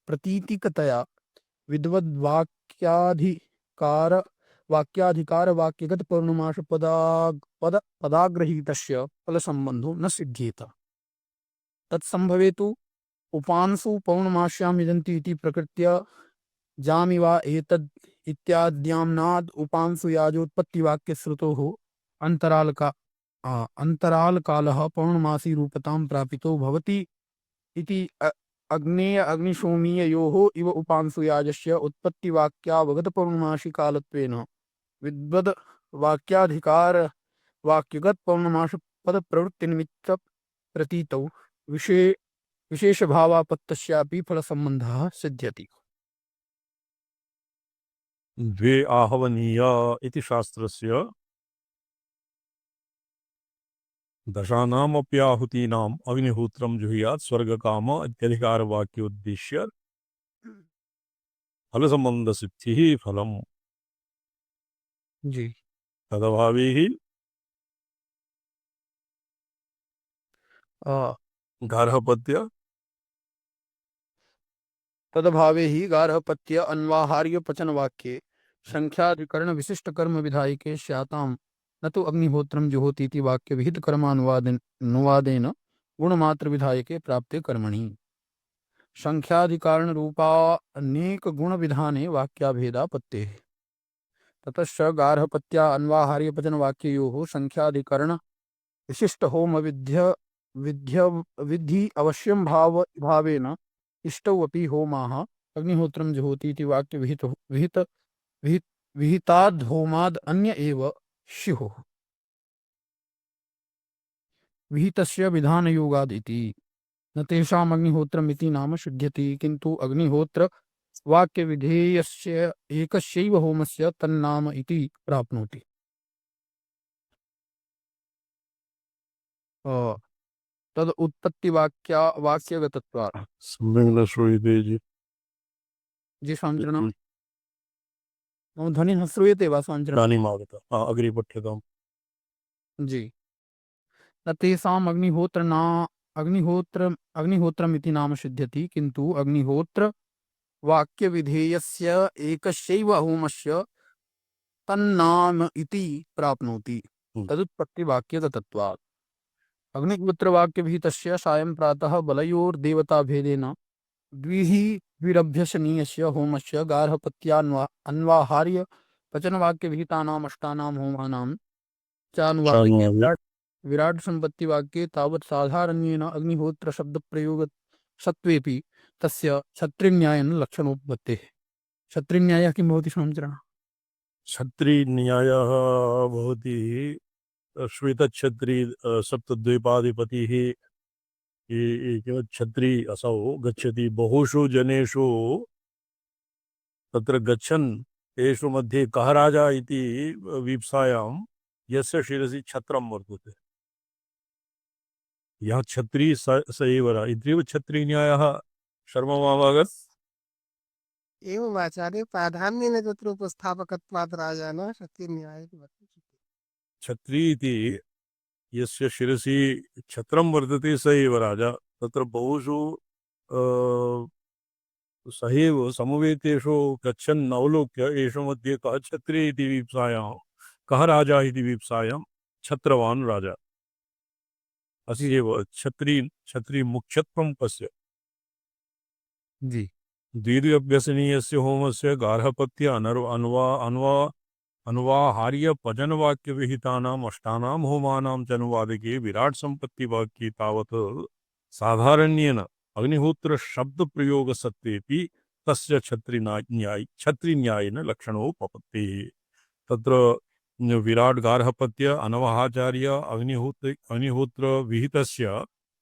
प्रतीतिकतया वाक्याधिकार वाक्यगत पौर्णमास पदाग्रहीतस्य फलसंबंधो न सिद्ध्येत तत्संभवेतु उपांशु पौर्णमास्यां यजन्ति इति प्रकृत्य जामि वा एतद् इत्याद्याम्नाद् उपांशुयाजोत्पत्तिवाक्यश्रुतोः अंतरालकालः पौर्णमासी रूपतां प्रापितो भवति इति अग्नेय अग्निशोमीययोः इव उपांशुयाजस्य उत्पत्तिवाक्यावगत पौर्णमासी कालत्वेन विद्वद् वाक्याधिकार वाक्यगत पौर्णमास पद प्रवृत्तिनिमित्त प्रतीतौ विशेषभावापत्तस्यापि फलसम्बन्धः सिद्ध्यति। द्वे आहवनीया इति शास्त्रस्य दशानामप्याहुतीनाम् अग्निहोत्रं जुहुयात् स्वर्गकाम इत्यधिकारवाक्योद्दिश्य फलसम्बन्धसिद्धिः फलम् जी। तदभावे हि अ, गार्हपत्य तदभावे ही गार्हपत्य अन्वाहार्य पचन वाक्ये संख्याधिकरण विशिष्ट कर्म विधायके स्याताम् न तो अग्निहोत्रम जुहोति इति वाक्य विहित कर्मानुवादेन गुणमात्र विधायके प्राप्ते कर्मणि संख्याधिकरण रूपा अनेक गुण विधाने वाक्याभेदापत्ते ततश्च गार्हपत्या अन्वाहार्य पचन वाक्ययोः संख्याधिकरण विशिष्ट होम विध्य विधि अवश्यम भावेन इष्टौ अपि होमाः अग्निहोत्रं जुहोति इति वाक्य विहित विहिताद् होमाद् अन्य एव स्युः विहितस्य विधानयोगाद् इति न तेषाम् अग्निहोत्रम् इति नाम शुध्यति किन्तु अग्निहोत्र वाक्य विधेयस्य एकस्यैव होमस्य तन्नाम इति प्राप्नोति। तद उत्पत्ति वाक्यगतत्वात्। सम्यक् न श्रूयते जी। जी स्वामिचरणं मम ध्वनिः न श्रूयते वा स्वामिचरणं? इदानीम् आगता अग्रे पठ्यताम्। जी। न तेषाम् अग्निहोत्रम् इति नाम सिद्ध्यति किन्तु अग्निहोत्र वाक्य विधेयस्य एकस्यैव होमस्य तन्नाम इति प्राप्नोति तदुत्पत्ति वाक्यगतत्वात्। अग्निहोत्र वाक्य विहितस्य सायं प्रातः बलयोर्देवताभेदेन द्विरभ्यसनीयस्य होमस्य अन्वाहार्य पचनवाक्य विहितानाम् अष्टानां होमानां चानुवादे विराट संपत्ति वाक्ये तावत् साधारण्येन अग्निहोत्र शब्द प्रयोग सत्वेपि तस्य क्षत्रिन्यायेन लक्षणोपपत्तेः। क्षत्रिन्यायः किं भवति स्वामिचरणः? क्षत्रिन्यायः भवति श्वेतक्षत्री सप्तद्वीपाधिपतिः क्षत्री असौ गच्छति बहुषु जनेषु तत्र गच्छन् तेषु मध्ये कः राजा इति वीप्सायां यस्य शिरसि छत्रं वर्तते यः क्षत्री स एव इत्येव क्षत्रिन्यायः शर्ममावागत् एवम् आचार्य प्राधान्येन तत्र उपस्थापकत्वात् राजानः क्षत्रियन्यायः वर्तते। क्षत्री इति यस्य शिरसि छत्रं वर्तते स एव राजा। तत्र बहुषु सहैव समवेतेषु गच्छन् अवलोक्य एषु मध्ये कः क्षत्रिय इति वीप्सायां कः राजा इति वीप्सायां छत्रवान् राजा अस्यैव क्षत्री मुख्यत्वं कस्य जी। द्विरभ्यसनीयस्य होमस्य गार्हपत्य अन्वाहार्य पचनवाक्य विहितानाम् अष्टानां होमानां च अनुवादके विराट संपत्ति वाक्ये तावत् साधारण्येन अग्निहोत्र शब्द प्रयोग सत्वेपि तस्य क्षत्रिन्यायेन लक्षणोपपत्तिः। तत्र विराट गार्हपत्य अनवहाचार्य अग्निहोत्र विहितस्य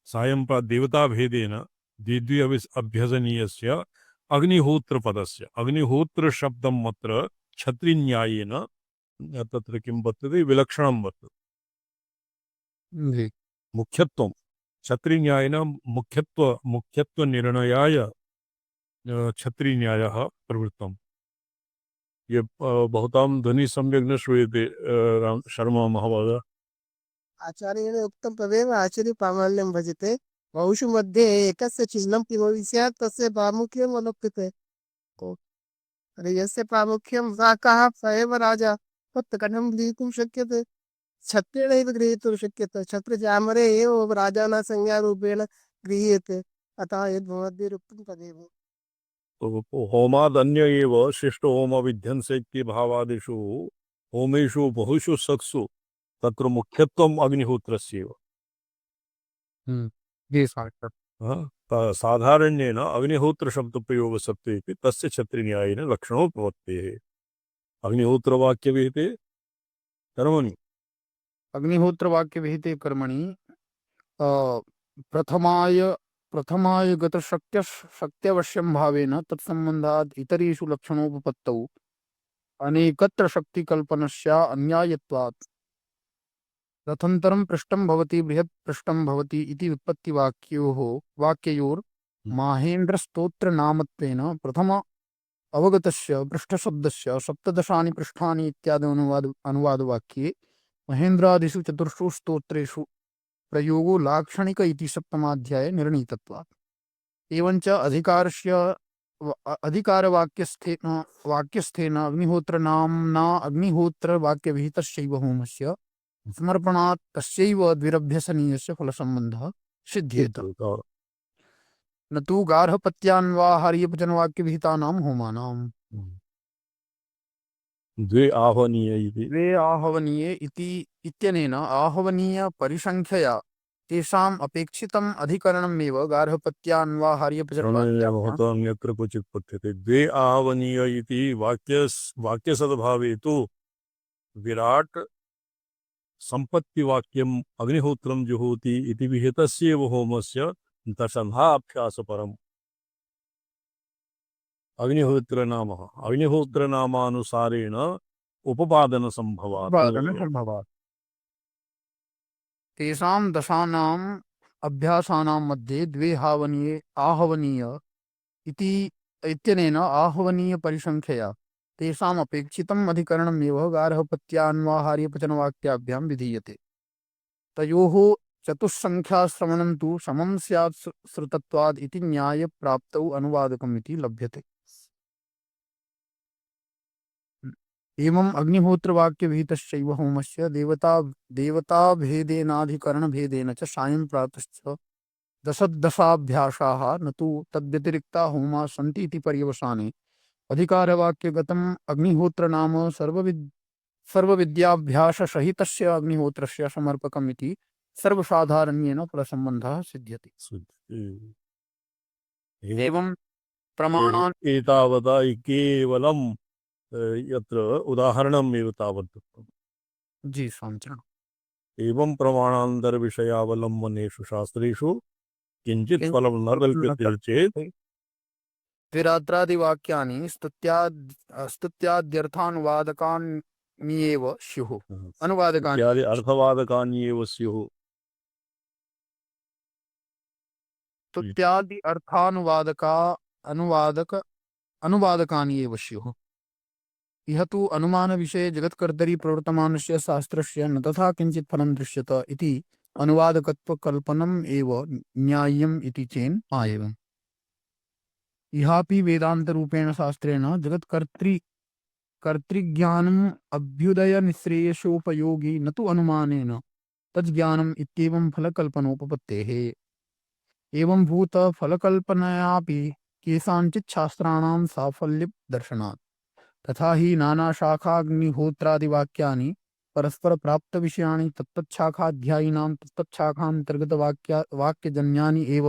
सायं देवता भेदेन द्विद्वि अभ्यसनीयस्य अग्निहोत्र पदस्य अग्निहोत्र शब्दम् अत्र क्षत्रिन्यायेन तत्र किं वर्तते विलक्षणं वर्तते। जी। मुख्यत्वं क्षत्रिन्यायेन मुख्यत्व निर्णयाय क्षत्रिन्यायः प्रवृत्तम्। ये भवतां ध्वनि सम्यक् न श्रूयते शर्मा महोदय। आचार्येण उक्तं तदेव आचार्य प्रामाण्यं भजते बहुषु मध्ये एकस्य चिह्नं किमपि स्यात् तस्य प्रामुख्यम् अलोक्यते। अरे यस्य प्रामुख्यं सा कः स एव राजा तत् कथं ग्रहीतुं शक्यते? क्षत्रेणैव गृहीतुं शक्यते। क्षत्रचामरे एव राजानः संज्ञारूपेण गृह्यते। अतः यद्भवद्भिरुक्तं तदेव। होमादन्य एव शिष्ट होम विध्यंसे इत्यभावादिषु होमेषु बहुषु सत्सु तत्र मुख्यत्वम् अग्निहोत्रस्यैव। जी स्वामिचरणं। साधारण्येन अग्निहोत्र शब्द प्रयोग सत्वेपि तस्य क्षत्रिन्यायेन लक्षणोपपत्तेः। अग्निहोत्र वाक्य विहिते कर्मणि अग्निहोत्र वाक्य विहिते कर्मणि प्रथमाय शक्त्यवश्यं भावेन तत्सम्बन्धात् इतरेषु लक्षणोपपत्तौ अनेकत्र शक्तिकल्पनस्य अन्यायत्वात् तदनन्तरं पृष्ठं भवति बृहत् पृष्ठं भवति इति वाक्ययोर् माहेन्द्रस्तोत्रनामत्वेन प्रथम अवगतस्य पृष्ठशब्दस्य सप्तदशानि पृष्ठानि इत्यादि अनुवादवाक्ये महेन्द्रादिषु चतुर्षु स्तोत्रेषु प्रयोगो लाक्षणिक इति सप्तमाध्याये निर्णीतत्वात् एवञ्च वाक्यस्थेन अग्निहोत्रनाम्ना अग्निहोत्रवाक्यविहितस्यैव होमस्य समर्पणात् तस्यैव द्विरभ्यसनीयस्य फलसम्बन्धः सिद्ध्येत न तु गार्हपत्यान्वाहार्यपचनवाक्यविहितानां होमानाम् द्वे आहवनीय इति द्वे आहवनीये इत्यनेन आहवनीय परिसंख्यया तेषाम् अपेक्षितम् अधिकरणमेव गार्हपत्यान्वाहार्यपचनवाक्याभ्याम् भवतः अन्यत्र क्वचित् पठ्यते द्वे आहवनीय इति वाक्यसद्भावे तु विराट् सम्पत्तिवाक्यम् अग्निहोत्रं जुहोति इति विहितस्यैव होमस्य दशधाभ्यासपरम् अग्निहोत्रनामानुसारेण उपपादनसम्भवात् संभवात् तेषां दशानाम् अभ्यासानां मध्ये द्वे आहवनीय इत्यनेन आहवनीय परिसंख्यया तेषाम् अपेक्षितम् अधिकरणमेव गार्हपत्यान्वाहार्यपचनवाक्याभ्यां विधीयते तयोः चतुस्सङ्ख्याश्रवणं तु समं स्यात् श्रुतत्वात् इति न्यायप्राप्तौ अनुवादकम् इति लभ्यते एवम् अग्निहोत्रवाक्यविहितस्यैव होमस्य देवताभेदेनाधिकरणभेदेन च सायं प्रातश्च दशदशाभ्यासाः न तु तद्व्यतिरिक्ता होमाः सन्ति इति पर्यवसाने अधिकारवाक्यगतम् अग्निहोत्र नाम सर्वविद्याभ्याससहितस्य अग्निहोत्रस्य समर्पकम् इति सर्वसाधारण्येन फलसम्बन्धः सिद्ध्यति एवं प्रमाणान् एतावता केवलं यत्र उदाहरणमेव तावत् दत्तम् जी स्वामिचरण एवं प्रमाणान्तरविषयावलम्बनेषु शास्त्रेषु किञ्चित् फलं न कल्प्यते चेत् द्विरात्रादिवाक्यानि स्तुत्याद्यर्थानुवादकान्येव स्युः अनुवादकानि इत्यादि अर्थवादकानि एव स्युः स्तुत्यादि अनुवादकानि एव स्युः इह तु अनुमानविषये जगत्कर्तरि प्रवर्तमानस्य शास्त्रस्य न तथा किञ्चित् फलं दृश्यत इति अनुवादकत्वकल्पनम् एव न्याय्यम् इति चेन् एवम् इहापि वेदान्तरूपेण शास्त्रेण कर्तृज्ञानम् अभ्युदयनिःश्रेयसोपयोगी न तु अनुमानेन तज्ज्ञानम् इत्येवं फलकल्पनोपपत्तेः एवं भूत फलकल्पनयापि केषाञ्चित् शास्त्राणां साफल्यदर्शनात् तथा हि नानाशाखाग्निहोत्रादिवाक्यानि परस्परप्राप्तविषयाणि तत्तच्छाखाध्यायिनां तत्तच्छाखान्तर्गतवाक्यजन्यानि एव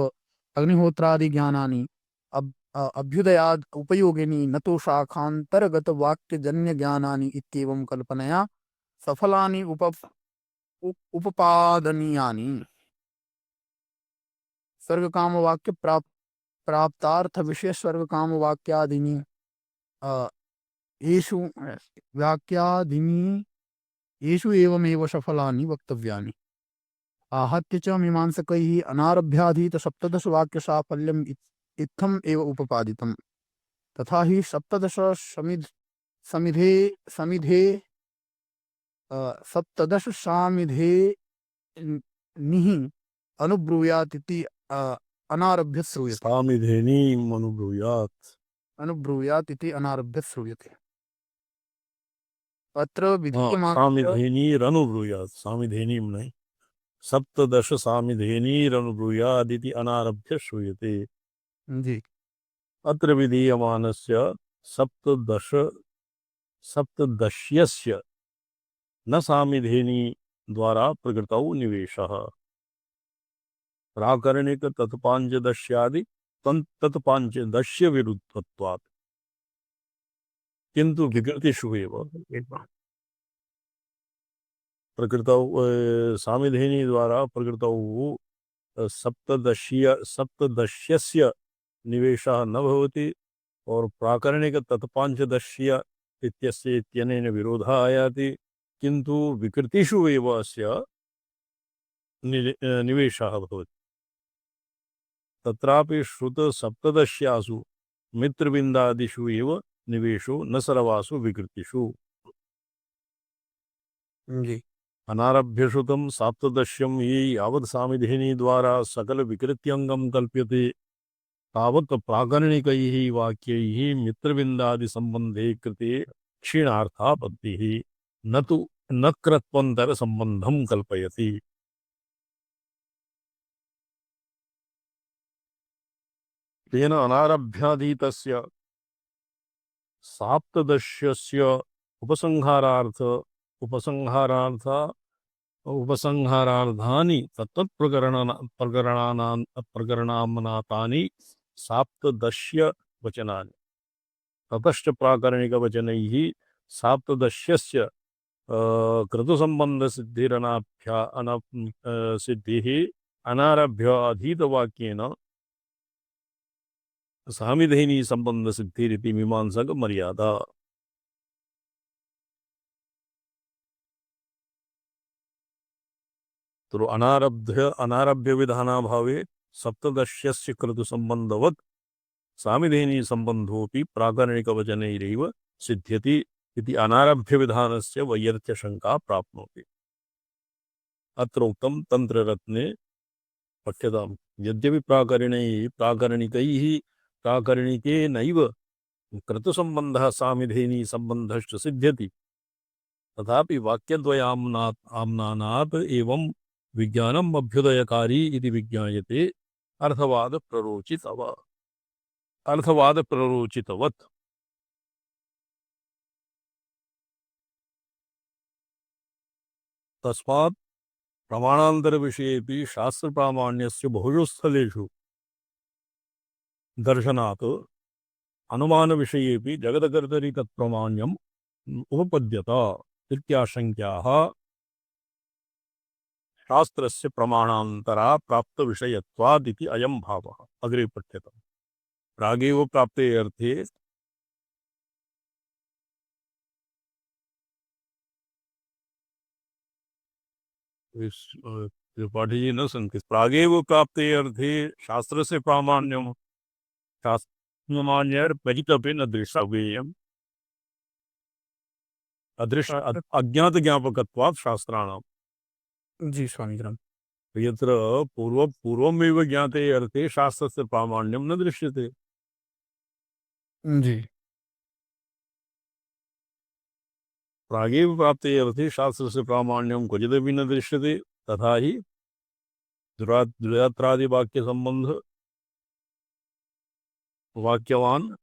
अग्निहोत्रादिज्ञानानि अभ्युदयाद् उपयोगिनी न तो शाखान्तर्गतवाक्यजन्यज्ञानानि इत्येवं कल्पनया सफलानि उपपादनीयानि स्वर्गकामवाक्य प्राप्तार्थ विषय स्वर्गकामवाक्यादीनि येषु वाक्यादीनि येषु एवमेव सफलानि वक्तव्यानि आहत्य च मीमांसकैः अनारभ्याधीत सप्तदशवाक्यसाफल्यम् इत्थम् एव उपपादितम् तथा हि सप्तदश सामिधे निः अनुब्रूयात् इति अनारभ्य श्रूयते सामिधेनीम् अनुब्रूयात् इति अनारभ्य श्रूयते अत्र सामिधेनीरनुब्रूयात् सामिधेनीं नहीं सप्तदश सामिधेनीरनुब्रूयादिति अनारभ्य श्रूयते जी अत्र विधीयमानस्य सप्तदश्यस्य न सामिधेनी द्वारा प्रकृतौ निवेशः प्राकरणिक तत्पांचदश्यादि तत्पांचदश्य विरुद्धत्वात् किन्तु विकृतिषु एव प्रकृतौ सामिधेनी द्वारा प्रकृतौ सप्तदश्यस्य निवेशः न भवति और प्राकरणिक तत्पांचदश्य इत्यस्य इत्यनेन विरोधः आयाति, किन्तु विकृतिषु एव अस्य निवेशः भवति। तत्रापि श्रुत सप्तदश्यासु मित्रबिन्दादिषु एव निवेशो न सर्वासु विकृतिषु। जी अनारभ्य श्रुतं साप्तदश्यं ये यावत् सामिधिनी द्वारा सकल विकृत्यंगं कल्प्यते तावत् प्राकरणिकैः वाक्यैः मित्रबिन्दादि संबन्धे कृते क्षीणार्थापत्तिः न तु न कृत्वन्तर संबंधं कल्पयति। तेन अनारभ्याधीतस्य साप्तदश्यस्य उपसंहारार्थानि प्रकरणामनातानि साप्तदश्य वचनानि। ततश्च प्राकरणिकवचनैः साप्तदश्यस्य सिद्धिः अनारभ्य अधीतवाक्येन सामिधेनी संबंध सिद्धिरिति मीमांसक मर्यादा। तो अनारभ्य विधानाभावे सप्तदश्यस्य क्रतु संबंधवत् सामिधेनी संबंधोपि प्राकरणिकवचनैरेव सिद्ध्यति इति अनारभ्य विधानस्य वैयर्थ्य शंका प्राप्नोति। अत्र उक्तं तंत्ररत्ने पठ्यताम्। यद्यपि प्राकरणिकेनैव क्रतुसंबंधः सामिधेनी संबंधश्च सिद्ध्यति, तथापि वाक्यद्वयाम्नानात् एवं विज्ञानम् अभ्युदयकारी इति विज्ञायते अर्थवाद प्ररोचितवत्। तस्मात् प्रमाणांतर विषयेपि शास्त्र प्रामाण्यस्य बहुषु स्थलेषु दर्शनात् अनुमान विषयेपि जगदकर्तरि तत्प्रमाण्यम् उपपद्यत इत्याशंक्याः शास्त्रस्य प्रमाणान्तरा प्राप्त विषयत्वात् इति अयं भावः। अग्रे पठ्यताम्। प्रागेव प्राप्ते अर्थे त्रिपाठी जी न सन्ति। प्रागेव प्राप्ते अर्थे शास्त्रस्य प्रामाण्यं शास्त्रमान्यर्परितपे न दृष्टव्यम् अज्ञातज्ञापकत्वात् शास्त्राणाम्। जी स्वामीग्राम। यत्र पूर्वमेव ज्ञाते अर्थे शास्त्रस्य प्रामाण्यं न दृश्यते। जी प्रागेव प्राप्ते अर्थे शास्त्रस्य प्रामाण्यं क्वचिदपि न दृश्यते। तथा ही द्विरात्रादि वाक्य संबंध वाक्यवान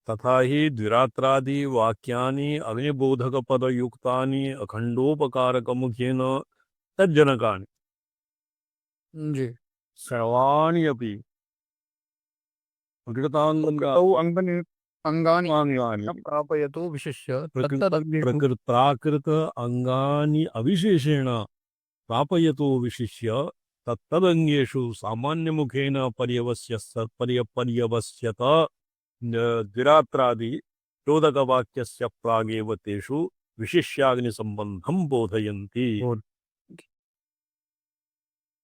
तथा ही द्विरात्रादि वाक्यानि अग्निबोधक पदयुक्तानि अखंडोपकारकमुखेन तज्जनकानि जी सर्वाणि अपि अंगानि अंगानि प्रापयतो विशिष्य तत्तदग्निषु प्राकृत अंगानि अविशेषेण प्रापयतो विशिष्य तत्तदंगेषु सामान्यमुखेन पर्यवस्यत द्विरात्रादि चोदकवाक्यस्य प्रागेव तेषु विशिष्याग्निसंबंधं बोधयन्ति।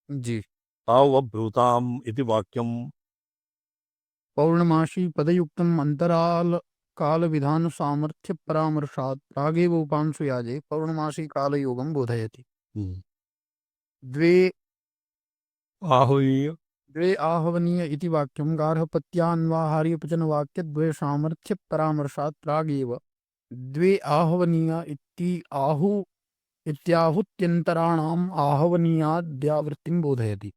जी तावब्रूताम् इति वाक्यम्। पौर्णमासी पदयुक्तम् अंतराल काल विधान सामर्थ्य परामर्शात् प्रागेव उपांशु याजे पौर्णमासी कालयोगं बोधयति। द्वे आहवनीय इति वाक्यं गार्हपत्यान्वाहार्यपचनवाक्यद्वय सामर्थ्य परामर्शात् प्रागेव द्वे आहवनीय इत्याहुत्यन्तराणाम् आहवनीयाद्यावृत्तिं बोधयति।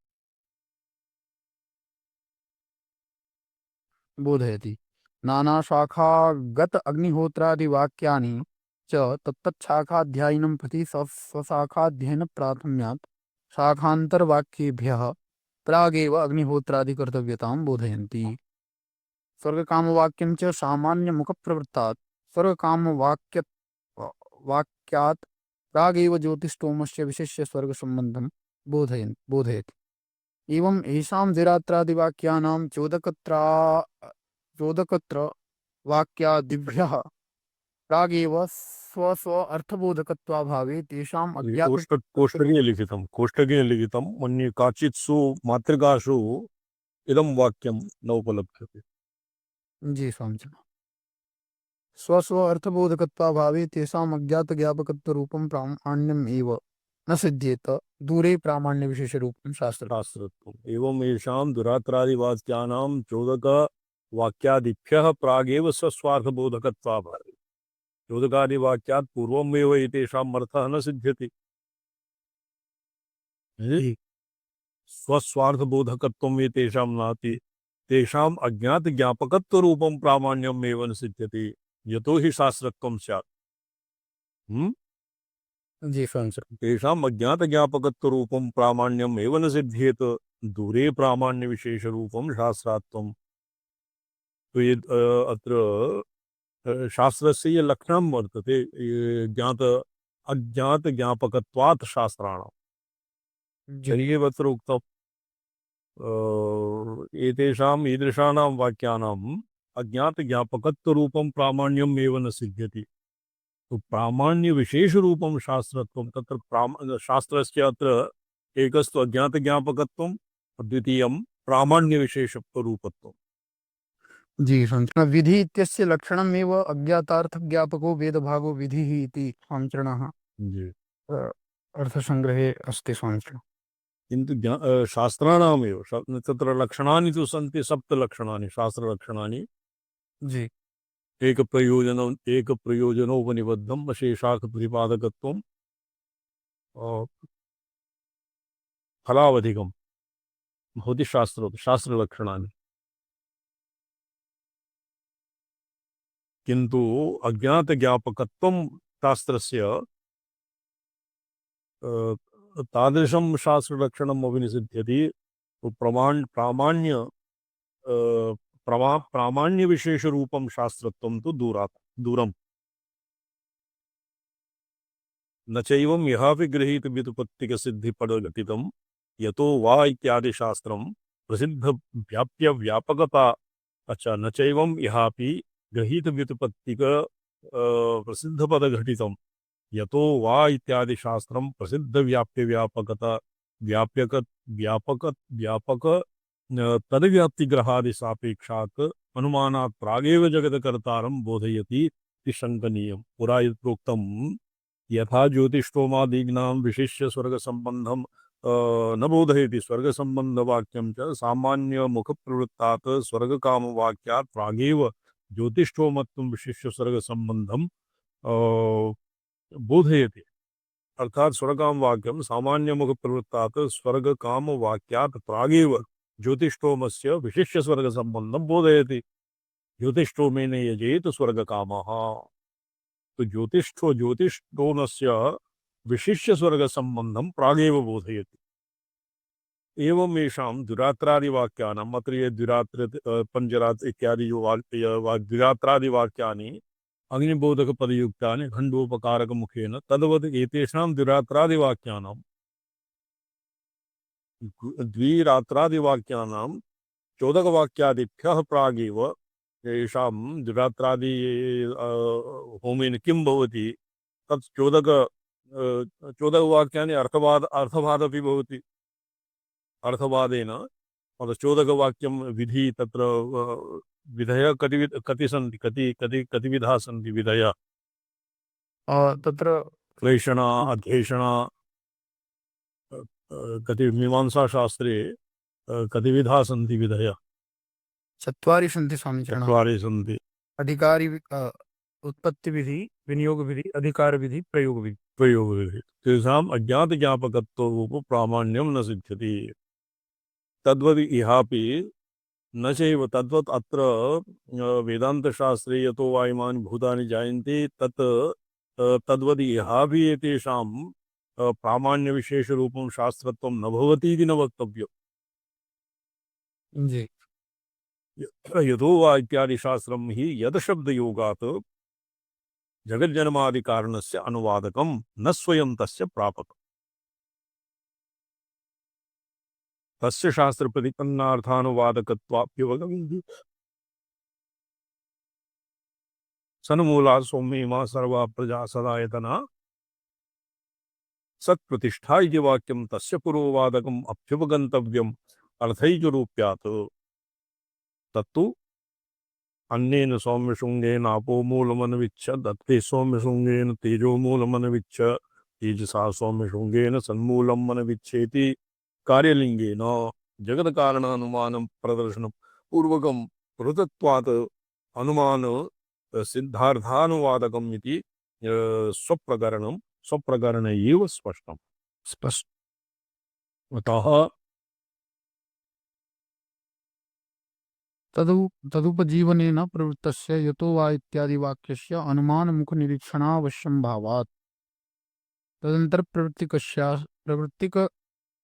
नानाशाखागत अग्निहोत्रादिवाक्यानि च तत्तच्छाखाध्यायिनं प्रति स्वशाखाध्ययन प्राथम्यात् शाखान्तरवाक्येभ्यः प्रागेव अग्निहोत्रादिकर्तव्यतां बोधयन्ति। स्वर्गकामवाक्यं च सामान्यमुखप्रवृत्तात् स्वर्गकामवाक्यात् प्रागेव ज्योतिष्टोमस्य विशिष्य स्वर्गसम्बन्धं बोधयति। एवम् येषां द्विरात्रादिवाक्यानां चोदकत्र वाक्यादिभ्यः प्रागेव स्व अर्थबोधकत्वाभावे तेषाम् कोष्टके लिखितं मन्ये काचित्सु मातृकासु इदं वाक्यं न उपलभ्यते। जी स्वामीचि स्व अर्थबोधकत्वाभावे तेषाम् अज्ञातज्ञापकत्वरूपं प्रामाण्यम् एव न सिद्ध्येत दूरे प्रामाण्यविशेषरूपं शास्त्रत्वम् एवं येषां दुरात्रादिवाक्यानां चोदकवाक्यादिभ्यः प्रागेव स्वस्वार्थबोधकत्वाभावे चोदकादिवाक्यात् पूर्वमेव एतेषाम् अर्थः न सिद्ध्यति। स्वस्वार्थबोधकत्वम् एतेषां नास्ति, तेषाम् अज्ञातज्ञापकत्वरूपं प्रामाण्यम् एव न सिद्ध्यति, यतो हि शास्त्रत्वं स्यात्। जी स्वामीचि तेषाम् अज्ञातज्ञापकत्वरूपं प्रामाण्यम् एव न सिद्ध्येत, दूरे प्रामाण्यविशेषरूपं शास्त्रात्वम्। तो ये अत्र शास्त्रस्य ये लक्षणं वर्तते अज्ञातज्ञापकत्वात् शास्त्राणां तर्हि अत्र उक्तम् एतेषाम् ईदृशानां वाक्यानाम् अज्ञातज्ञापकत्वरूपं प्रामाण्यम् एव न सिद्ध्यति। तो प्रामाण्यविशेषरूपं शास्त्रत्वं तत्र शास्त्रस्य अत्र एकस्तु अज्ञातज्ञापकत्वं द्वितीयं प्रामाण्यविशेषत्वरूपत्वम्। जी स्वामीचि विधि इत्यस्य लक्षणमेव अज्ञातार्थज्ञापको वेदभागो विधिः इति स्वामीचरणः जी अर्थसङ्ग्रहे अस्ति स्वामीचि किन्तु शास्त्राणामेव तत्र लक्षणानि तु सन्ति सप्तलक्षणानि शास्त्रलक्षणानि। जी एकप्रयोजनोपनिबद्धम् अशेषाकप्रतिपादकत्वं फलावधिकं भवति शास्त्रलक्षणानि। किन्तु अज्ञातज्ञापकत्वं शास्त्रस्य तादृशं शास्त्रलक्षणम् अपि न सिद्ध्यति। प्रामाण्यविशेषरूपं शास्त्रत्वं तु दूरम्। न चैवं यहापि गृहीतव्युत्पत्तिकसिद्धिपदघटितं यतो वा इत्यादि शास्त्रं प्रसिद्धव्याप्यव्यापकता अच्छा न चैवं यहापि गृहीतव्युत्पत्तिक प्रसिद्धपदघटितं यतो वा इत्यादि शास्त्रं प्रसिद्धव्याप्यव्यापकता व्यापक तद्व्याप्तिग्रहादिसापेक्षात् अनुमानात् प्रागेव जगत्कर्तारं बोधयति इति शङ्कनीयं। पुरा यत् प्रोक्तं यथा ज्योतिष्टोमादीनां विशिष्य स्वर्गसम्बन्धं न बोधयति स्वर्गसम्बन्धवाक्यं च सामान्यमुखप्रवृत्तात् स्वर्गकामवाक्यात् प्रागेव ज्योतिष्टोमत्वं विशिष्य स्वर्गसम्बन्धं बोधयति। अर्थात् स्वर्गकामवाक्यं सामान्यमुखप्रवृत्तात् स्वर्गकामवाक्यात् प्रागेव ज्योतिष्टोमस्य विशिष्य स्वर्गसम्बन्धं बोधयति। ज्योतिष्टोमेन यजेत स्वर्गकामः। तो ज्योतिष्टोमस्य विशिष्य स्वर्गसम्बन्धं प्रागेव बोधयति। एवं येषां द्विरात्रादिवाक्यानाम् अत्र ये पंचरात्र इत्यादि जो द्विरात्रादिवाक्यानि अग्निबोधकपदयुक्तानि खण्डोपकारकमुखेन तद्वत् एतेषां द्विरात्रादिवाक्यानां द्विरात्रादिवाक्यानां चोदकवाक्यादिभ्यः प्रागेव येषां द्विरात्रादि होमेन किं भवति तत् चोदकवाक्यानि अर्थवादपि भवति। अर्थवादेन चोदकवाक्यं विधि तत्र विधयः कति सन्ति कतिविधाः सन्ति विधयः तत्र क्लेशणा अध्येषणा कति मीमांसाशास्त्रे कतिविधाः सन्ति विधयः चत्वारि सन्ति स्वामीचरणः। चत्वारि सन्ति। अधिकारी उत्पत्तिविधि विनियोगविधि अधिकारविधि प्रयोगविधि। तेषाम् अज्ञातज्ञापकत्वरूपप्रामाण्यं न सिद्ध्यति। तद्वद् इहापि न चैव तद्वत् अत्र वेदान्तशास्त्रे यतो वा इमानि भूतानि जायन्ते तद्वद् इहापि एतेषां प्रामाण्यविशेषरूपं शास्त्रत्वं न भवति इति न वक्तव्यम्। जी यतो वा इत्यादि शास्त्रं हि यदशब्दयोगात् जगज्जन्मादिकारणस्य अनुवादकं न स्वयं तस्य प्रापकम्। तस्य शास्त्रप्रतिपन्नार्थानुवादकत्वाप्यवगमः सन्मूला सौम्येमा सर्वा प्रजा सदायतना सत्प्रतिष्ठा इति वाक्यं तस्य पुरोवादकम् अभ्युपगन्तव्यम् अर्थैकरूप्यात्। तत्तु अन्येन सौम्यशृङ्गेन अपोमूलमनविच्छ दत्ते सौम्यशृङ्गेन तेजोमूलमनविच्छ तेजसा सौम्यशृङ्गेन सन्मूलं मनविच्छेति कार्यलिङ्गेन जगत्कारणानुमानं प्रदर्शनं पूर्वकं पृथक्त्वात् अनुमान सिद्धार्थानुवादकम् इति स्वप्रकरण एव स्पष्टम्। स्पष्ट अतः तदुपजीवनेन प्रवृत्तस्य यतो वा इत्यादि वाक्यस्य अनुमानमुखनिरीक्षणावश्यं भावात् तदनन्तर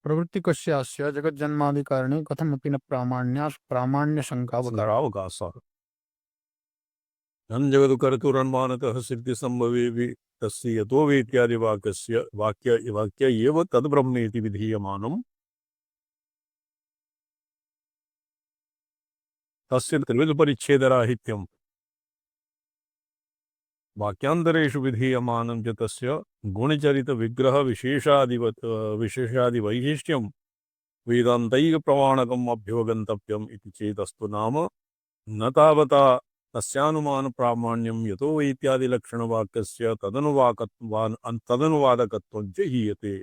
प्रवृत्तिकस्यास्य जगज्जन्मादिकारणे कथमपि न प्रामाण्यशङ्कावकाशः। अवकाशः न जगदुकर्तुरन्मानतः सिद्धिसम्भवे तस्य यतो वेत्यादि वाक्य एव तद्ब्रह्मेति विधीयमानम्। तस्य त्रिविधपरिच्छेदराहित्यं वाक्यान्तरेषु विधीयमानं च तस्य गुणचरितविग्रहविशेषादिवैशिष्ट्यं वेदान्तैकप्रमाणकम् अभ्युपगन्तव्यम् इति चेदस्तु नाम न तावता तस्यानुमानप्रामाण्यं यतो वैत्यादिलक्षणवाक्यस्य तदनुवादकत्वं च हीयते।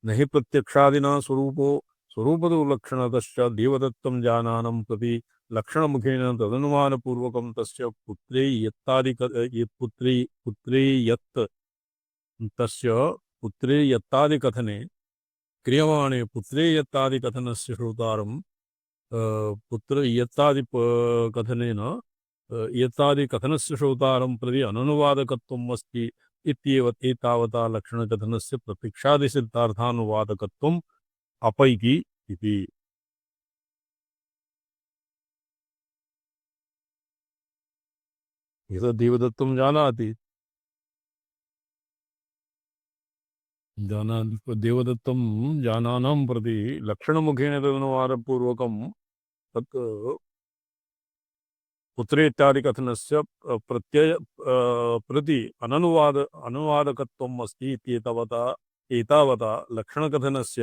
न हि प्रत्यक्षादिना स्वरूपतो लक्षणतश्च देवदत्तं जानानं प्रति लक्षणमुखेन तदनुमानपूर्वकं तस्य पुत्रे यत्तादिकथने क्रियमाणे पुत्रे यत्तादिकथनस्य श्रोतारं पुत्र यत्तादि कथनेन यत्तादिकथनस्य श्रोतारं प्रति अननुवादकत्वम् अस्ति इत्येव एतावता लक्षणकथनस्य प्रत्यक्षादिसिद्धार्थानुवादकत्वम् अपैति इति। यत् देवदत्तं जानाति देवदत्तं जानानां प्रति लक्षणमुखेन तदनुवादपूर्वकं तत् पुत्रेत्यादिकथनस्य प्रति अनुवादकत्वम् अस्ति एतावता लक्षणकथनस्य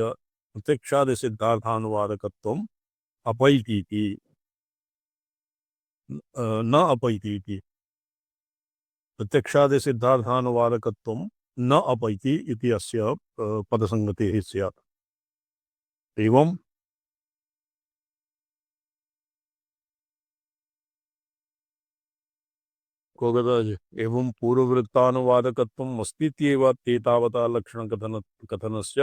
प्रत्यक्षादिसिद्धार्थानुवादकत्वम् अपैतीति न अपैतीति प्रत्यक्षादिसिद्धार्थानुवादकत्वं न अपैति इति अस्य पदसंगतिः स्यात्। एवं एवं पूर्ववृत्तानुवादकत्वम् अस्तीत्येव एतावता लक्षणकथनस्य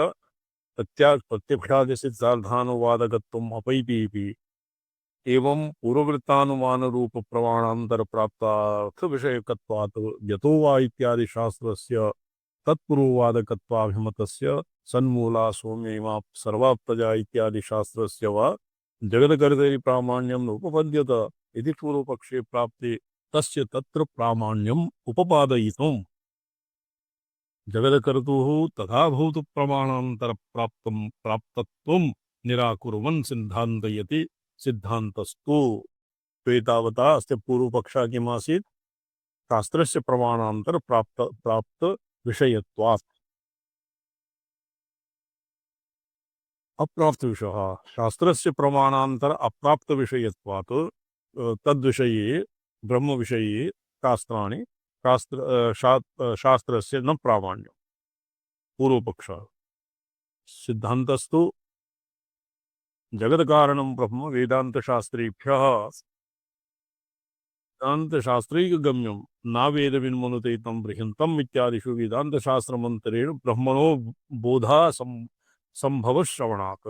प्रत्यक्षादिसिद्धार्थानुवादकत्वम् अपैति। एवं पूर्ववृत्तानुमानरूपप्रमाणान्तरप्राप्तार्थविषयकत्वात् यतो वा इत्यादि शास्त्रस्य तत्पुरोवादकत्वाभिमतस्य सन्मूला सौम्येमा सर्वा प्रजा इत्यादि शास्त्रस्य वा जगदकर्तरि प्रामाण्यं नोपपद्यत इति पूर्वपक्षे प्राप्ते तस्य तत्र प्रामाण्यम् उपपादयितुं जगदकर्तुः तथाभूत प्राप्तत्वं निराकुर्वन् सिद्धान्तयति सिद्धान्तस्तु। एतावता अस्य पूर्वपक्षः किमासीत्? शास्त्रस्य प्रमाणान्तर प्राप्त विषयत्वात्। अप्राप्त विषयः शास्त्रस्य प्रमाणान्तर अप्राप्त विषयत्वात् तद्विषये ब्रह्मविषये शास्त्राणि शास्त्रस्य न प्रामाण्यं। पूर्वपक्षः सिद्धान्तस्तु जगत्कारणं ब्रह्म वेदान्तशास्त्रेभ्यः वेदान्तशास्त्रैकगम्यं नावेदविन्मनुते तं बृहन्तम् इत्यादिषु वेदान्तशास्त्रमन्तरेण ब्रह्मणो बोधा संभवश्रवणात्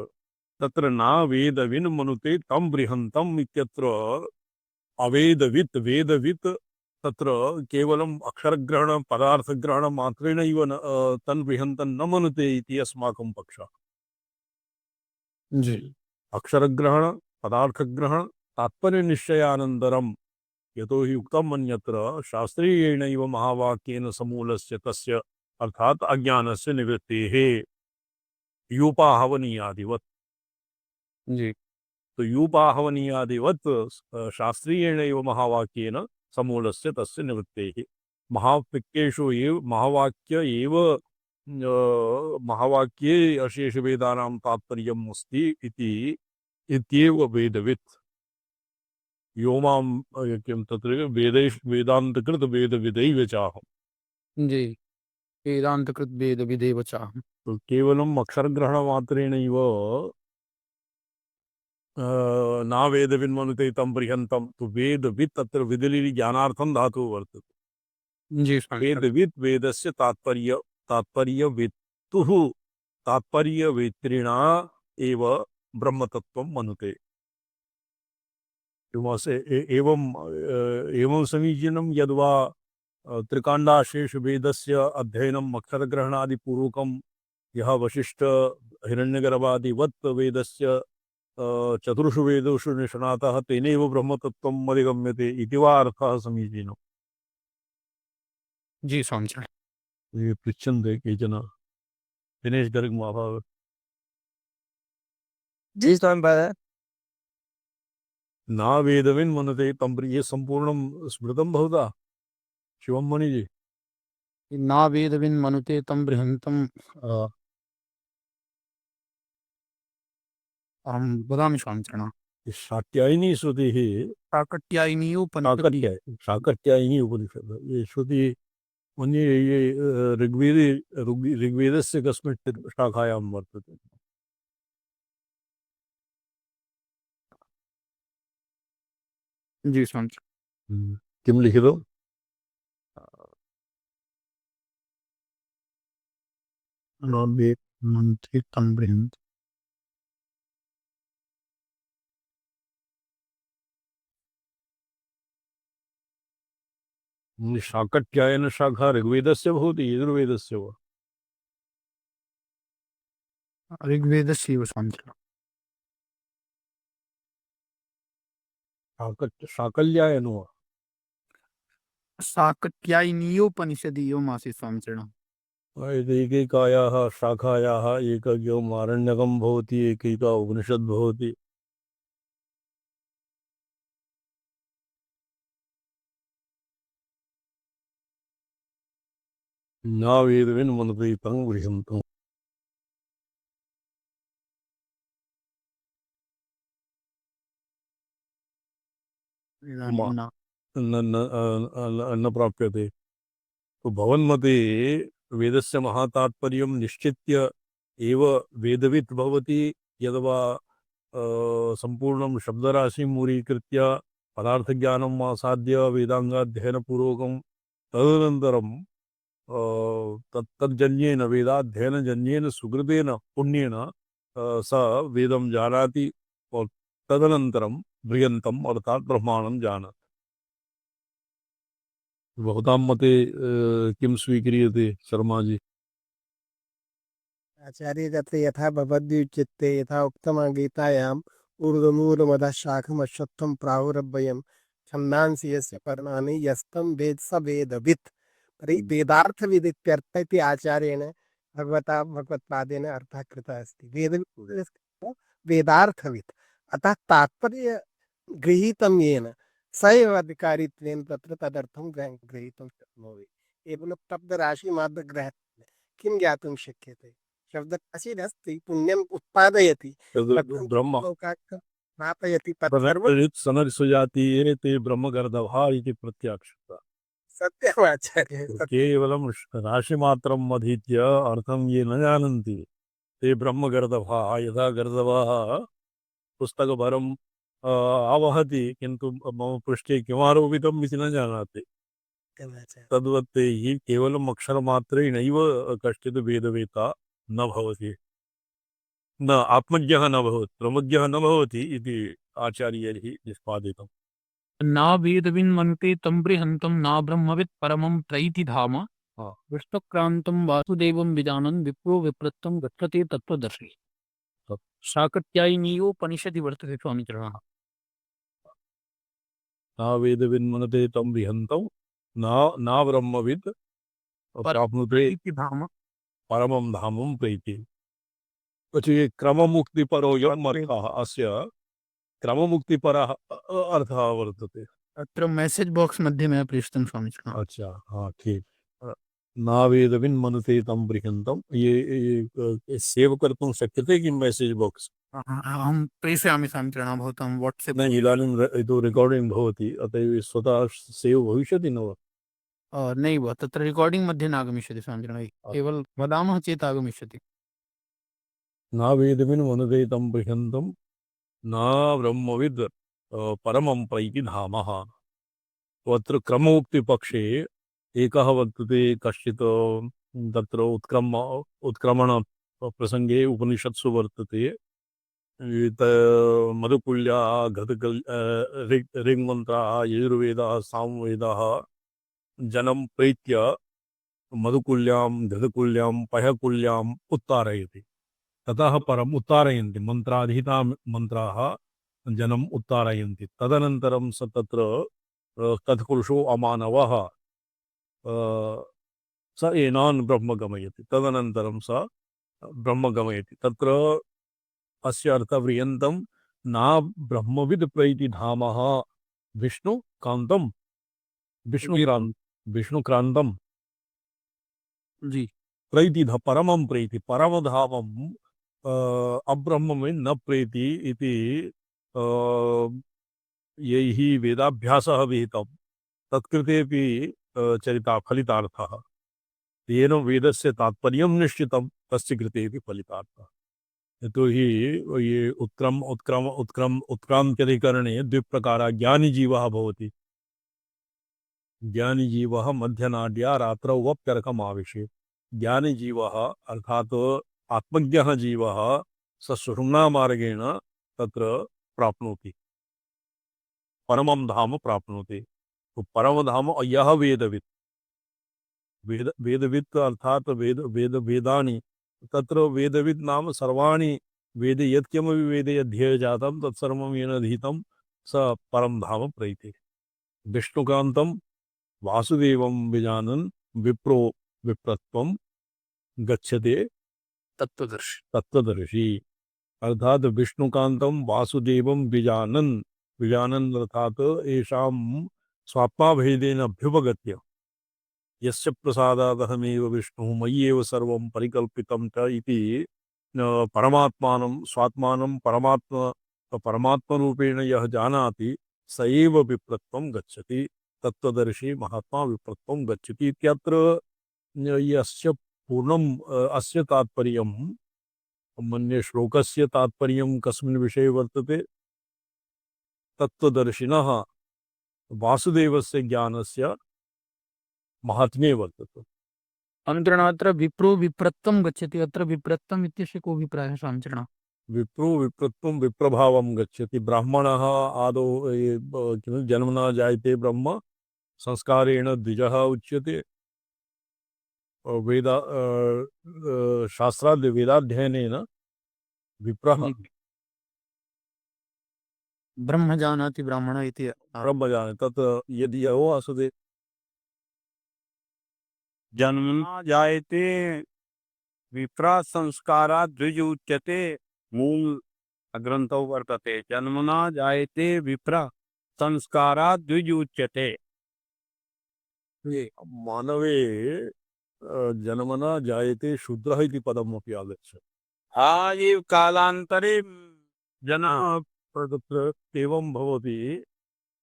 तत्र नावेदविन्मनुते तं बृहन्तम् इत्यत्र अवेदवित् वेदवित् तत्र केवलम् अक्षरग्रहण पदार्थग्रहण मात्रेणैव तन्बृहन्तं न मनुते इति अस्माकं पक्षः। जी अक्षरग्रहण पदार्थग्रहण तात्पर्यनिश्चयानन्तरं यतो हि उक्तम् अन्यत्र शास्त्रीयेणैव महावाक्येन समूलस्य तस्य अर्थात अज्ञानस्य निवृत्तेः यूपाहवनीयादिवत्। जी तो यूपाहवनीयादिवत् शास्त्रीयेणैव महावाक्येन समूलस्य तस्य निवृत्तेः। महावाक्येषु एव महावाक्य एव महावाक्ये अशेषवेदानां तात्पर्यम् अस्ति इति इत्येव वेदवित्। यो मां किं तत्र वेदान्तकृत वेदविदैव चाहम्। जी वेदांतकृत वेद विदेव चाहम्। तो केवलम् अक्षरग्रहणमात्रेणैव ना वेदविन्मनुते तं बृहन्तं। तो वेदवित् अत्र विदलिनि ज्ञानार्थं धातुः वर्तते। जी स्वामी वेदवित् वेदस्य तात्पर्यवेत्तुः तात्पर्यवेत्रिणा एव ब्रह्मतत्त्वं मनुते। एवं समीचीनं यद्वा त्रिकाण्डाशेषु वेदस्य अध्ययनम् अक्षरग्रहणादिपूर्वकं यः वशिष्ठ हिरण्यगर्भादिवत् वेदस्य चतुर्षु वेदेषु निष्णातः तेनैव ब्रह्मतत्त्वम् अधिगम्यते इति वा अर्थः समीचीनः। जी स्वामी ये पृच्छन्ते केचन दिनेश गर्ग महाभाग। जी स्वामी पाद ना वेदविन्मनुते तं ये संपूर्णं स्मृतं भवता शिवं मणिजी। ना वेदविन् मनुते तं बृहन्तम् अहं वदामि स्वामिचरणः। शाक्यायनी श्रुतिः काकट्यायनीयोपनिषदि शाकट्यायनी उपनिषद ये श्रुति मन्ये ये ऋग्वेदस्य कस्मिंश्चित् शाखायां वर्तते। जी स्वामी किं लिखितम्? मनुते तं बृहन्तम् शाकट्यायन शाखा ऋग्वेदस्य भवति यजुर्वेदस्य वा? ऋग्वेदस्यैव स्वामिचरणः। शाकल्यायनो वा? साकट्यायनीयोपनिषदि एवमासीत् स्वामिचरणः। एकैकायाः शाखायाः एकैकम् आरण्यकं भवति, एकैका उपनिषद् भवति। न वेदविन्मनुते तं बृहन्तम्। इदानीं न न प्राप्यते। तो भवन्मते वेदस्य महातात्पर्यं निश्चित्य एव वेदवित् भवति यद्वा सम्पूर्णं शब्दराशिं मूलीकृत्य पदार्थज्ञानम् आसाद्य वेदाङ्गाध्ययनपूर्वकं तदनन्तरं तज्जन्येन वेदाध्ययनजन्येन सुकृतेन पुण्येन स वेदं जानाति और तदनन्तरं बृहन्तम् अर्थात् ब्रह्माणं जानाति। भवतां मते किं स्वीक्रियते शर्मा जी? आचार्य तत्र यथा भवद्युच्यते यथा उक्तम् गीतायाम् ऊर्ध्वमूलमधः शाखमश्वत्थं प्राहुरव्ययम् छन्दांसि यस्य पर्णानि यस्तं वेद स वेदवित्। तर्हि वेदार्थविदित्यर्थ इति आचार्येण भगवत्पादेन अर्थः कृतः अस्ति। वेदार्थवित् अतः तात्पर्य गृहीतं येन स एव अधिकारित्वेन तत्र तदर्थं गृहीतुं शक्नोति। केवलं शब्दराशिमात्रग्रहणेन किं ज्ञातुं शक्यते? शब्दराशि अस्ति, पुण्यम् उत्पादयति, ब्रह्म लोकार्थं प्रापयति, तत्सर्वं सनर्सुजातीये ते ब्रह्मगर्दभा इति प्रत्याक्षता। सत्यमाचार्य केवलं राशिमात्रम् अधीत्य अर्थं ये न जानन्ति ते ब्रह्मगर्दभा। यथा गर्दभः पुस्तकभरम् आवहति किन्तु मम पृष्ठे किमारोपितम् इति न जानाति। तद्वत् हि केवलम् अक्षरमात्रेणैव कश्चित् वेदवेत्ता न भवति, न आत्मज्ञः न भवति, ब्रह्मज्ञः न भवति इति आचार्यैः निष्पादितम्। न वेदविन् मनुते तं बृहन्तं न ब्रह्मवित् परमं त्रैति धाम विष्णुक्रान्तं वासुदेवं विजानन् विप्रो विप्रत्तं गच्छते तत्त्वदर्शी। शाकट्यायनीयोपनिषदि वर्तते स्वामिचरणः। ना वेदविन्मनते तं विहन्तं ना ब्रह्मविद् प्राप्नुते इति धाम परमं धामं प्रैति। પછી ક્રમમુક્તિપરો યન્મર્થः अस्य क्रममुक्तिपरः अर्थः वर्तते। अत्र मेसेज बॉक्स मध्ये मया प्रेषितं स्वामिनः। अच्छा, हाँ ठीक। नावेदविन्मनुते तं बृहन्तं ये सेव् कर्तुं शक्यते किं मेसेज् बाक्स्? अहं प्रेषयामि स्वामिनः भवतां वाट्सएप्। न इदानीं इदं रेकार्डिङ्ग् भवति, अतः एव स्वतः सेव् भविष्यति न वा? नैव तत्र रेकार्डिङ्ग् मध्ये नागमिष्यति स्वामिनः, केवलं वदामः चेत् आगमिष्यति। नावेदविन्मनुते तं बृहन्तं न ब्रह्मविद् परमं प्रैति धामः। अत्र क्रममुक्तिपक्षे एकः वर्तते कश्चित् तत्र उत्क्रमण प्रसंगे उपनिषत्सु वर्तते। मधुकुल्या ऋग्मन्त्राः यजुर्वेदाः सामवेदाः जनं प्रीत्य मधुकुल्यां गधकुल्यां पयकुल्याम् उत्तारयति। ततः परम् उत्तारयन्ति मन्त्राधीता मन्त्राः जनम् उत्तारयन्ति। तदनन्तरं स तत्र तत्पुरुषो अमानवः स एनान् ब्रह्म गमयति। तदनन्तरं स ब्रह्म गमयति। तत्र अस्य अर्थव्रियन्तं ना ब्रह्मविद् प्रैति धामः विष्णुकान्तं विष्णुक्रान्तं जी प्रैति परमं प्रैति परमधामं अब्रह्म में न प्रेति इति यैः वेदाभ्यासः विहितं तत्कृतेपि चरिता फलितार्थः। तेन वेदस्य तात्पर्यं निश्चितं तस्य कृतेपि फलितार्थः। यतोहि ये उत्क्रान्त्यधिकरणे द्विप्रकारः ज्ञानिजीवः भवति। ज्ञानिजीवः मध्यनाड्या रात्रौ वप्यर्कमाविशेत्। ज्ञानिजीवः अर्थात् आत्मज्ञः जीवः स सुषुम्नामार्गेण तत्र प्राप्नोति, परमं धाम प्राप्नोति। तो परमधाम यः वेदवित्, वेदवित् अर्थात वेदानि, तत्र वेदवित् नाम सर्वाणि वेद यत्किमपि वेदे अध्ययजातं तत्सर्वं येन अधीतं स परं धाम प्रैति। विष्णुकान्तं वासुदेवं विजानन् विप्रो विप्रत्वं गच्छते तत्त्वदर्शी। अर्थात विष्णुकान्तं वासुदेवं विजानन् अर्थात येषां स्वात्माभेदेन अभ्युपगत्य यस्य प्रसादादहमेव विष्णुः मय्येव सर्वं परिकल्पितं च इति परमात्मानं स्वात्मानं परमात्मरूपेण यः जानाति स एव विप्रत्वं गच्छति। तत्त्वदर्शी महात्मा विप्रत्वं गच्छति इत्यत्र यस्य पूर्णम् अस्य तात्पर्यं मन्ये श्लोकस्य तात्पर्यं कस्मिन् विषये वर्तते? तत्त्वदर्शिनः वासुदेवस्य ज्ञानस्य महात्म्ये वर्तते। अनन्तरम् अत्र विप्रो विप्रत्वं गच्छति। अत्र विप्रत्वम् इत्यस्य को अभिप्रायः स्वामिनः? विप्रो विप्रत्वं विप्रभावं गच्छति। ब्राह्मणः आदौ जन्मना जायते ब्रह्म, संस्कारेण द्विजः उच्यते। शास्त्राद्य वेदाध्ययनेन विप्रः ब्रह्म जानाति ब्राह्मण इति ब्रह्म जाने। तत् यदि यो असुदे जन्मना जायते विप्रा संस्कारात् द्विज उच्यते, मूल ग्रंथो वर्तते। जन्मना जायते विप्रा संस्कारात् द्विज उच्यते। मानवे जन्मना जायते शूद्रः इति पदमपि आगच्छति। ये कालांतरे जनः तत्र एवं भवति,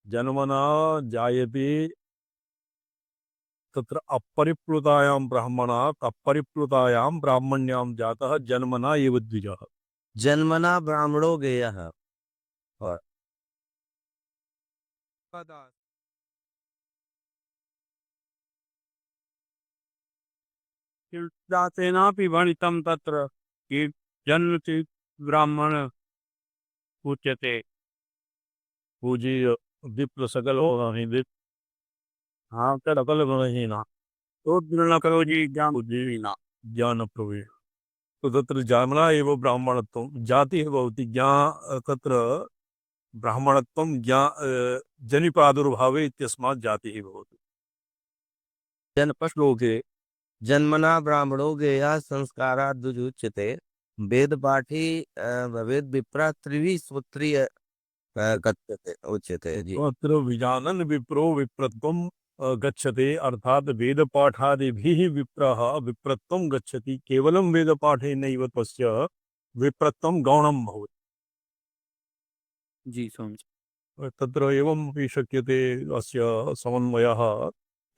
जन्मना जायते तत्र अपरिप्लुतायां ब्राह्मणात् अपरिप्लुतायां ब्राह्मण्यां जातः जन्मना एव द्विजः। जन्मना ब्राह्मणो गेयः। दासेनापि भणितं तत्र कि जन्मति ब्राह्मण उच्यते। पूज्य विप्र सकल होना हाँ सकल गुणहीना तो दृढ़ करो जी ज्ञान बुद्धिहीना। ज्ञान प्रवीण। तो तत्र जन्मना एव ब्राह्मणत्वं जातिः भवति। तत्र ब्राह्मणत्वं जनिप्रादुर्भावे इत्यस्मात् जातिः भवति। जनपश्लोके जन्मना ब्राह्मणो गेया संस्कारात् दुजुच्यते वेद पाठी भवेद विप्रा त्रिवी सूत्रीय कथ्यते उच्यते जी। अत्र विजानन् विप्रो विप्रत्वं गच्छते अर्थात वेदपाठादिभिः विप्रः विप्रत्वं गच्छति। केवलं वेदपाठेनैव तस्य विप्रत्वं गौणं भवति। जी स्वामी। तत्र एवमपि शक्यते अस्य समन्वयः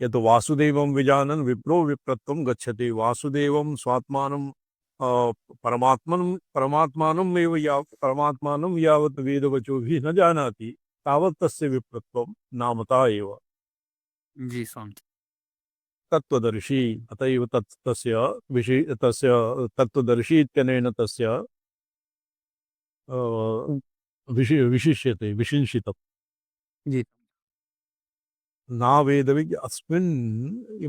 यत् वासुदेवं विजानन् विप्रो विप्रत्वं गच्छति। वासुदेवं स्वात्मानं परमात्मानं यावत् वेदवचोभिः न जानाति तावत् तस्य विप्रत्वं नामता एव। जी स्वामी। तत्त्वदर्शी अतएव तस्य तत्त्वदर्शी इत्यनेन तस्य विशिष्यते विशिंशितम्। जी नावेदविज्ञ अस्मिन्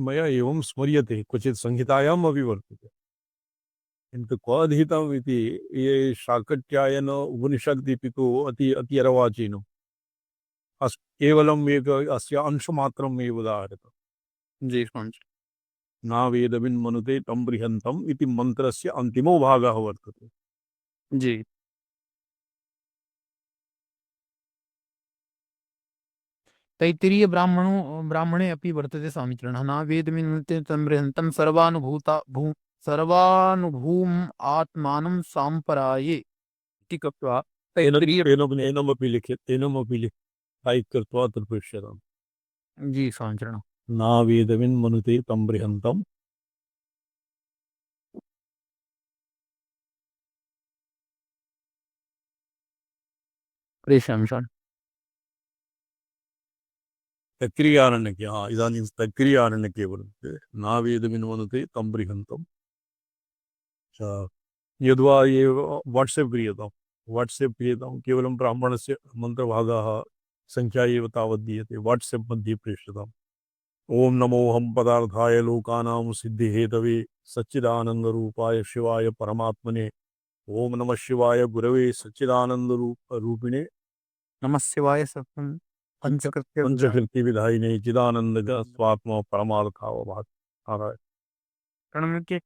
मया एवं स्मर्यते क्वचित् संहितायाम् अपि वर्तते किन्तु क्व अधीतम् इति ये शाकट्यायन उपनिषद्दीपिको अति अर्वाचीनम् केवलम् अस्य अंशमात्रम् एव उदाहृतम्। जी स्वामी। नावेदविन्मनुते तं बृहन्तम् इति मन्त्रस्य अन्तिमो भागः वर्तते। जी तैत्तिरीय ब्राह्मणे अपि वर्तते स्वामिचरणः न वेदमिन्ते तम्बृहन्तं सर्वानुभूम आत्मानं साम्पराये इति कृत्वा तैत्तिरीय। एनमपि टाइप कृत्वा अत्र पृष्यताम्। जी स्वामिचरणः। नावेदविन्मनुते तं बृहन्तम् प्रेषयामि स्वामी। तक्रियारण्यके इदानीं तक्रियारण्यके वर्तते नावेदविन्मनुते तं बृहन्तम्। यद्वा ये वाट्सेप् क्रियतां केवलं ब्राह्मणस्य मन्त्रभागः संख्या एव तावत् दीयते। वाट्सेप् मध्ये प्रेष्यताम्। ओम नमोऽहं पदार्थाय लोकानां सिद्धिहेतवे सच्चिदानन्दरूपाय शिवाय परमात्मने ओम नमः शिवाय गुरवे सच्चिदानन्दरूपिणे नमः शिवाय सत्यं पंचकृत्य पंचकृत्य विधायिने चिदानंद स्वात्मा परमार्थावभात। प्रणम्य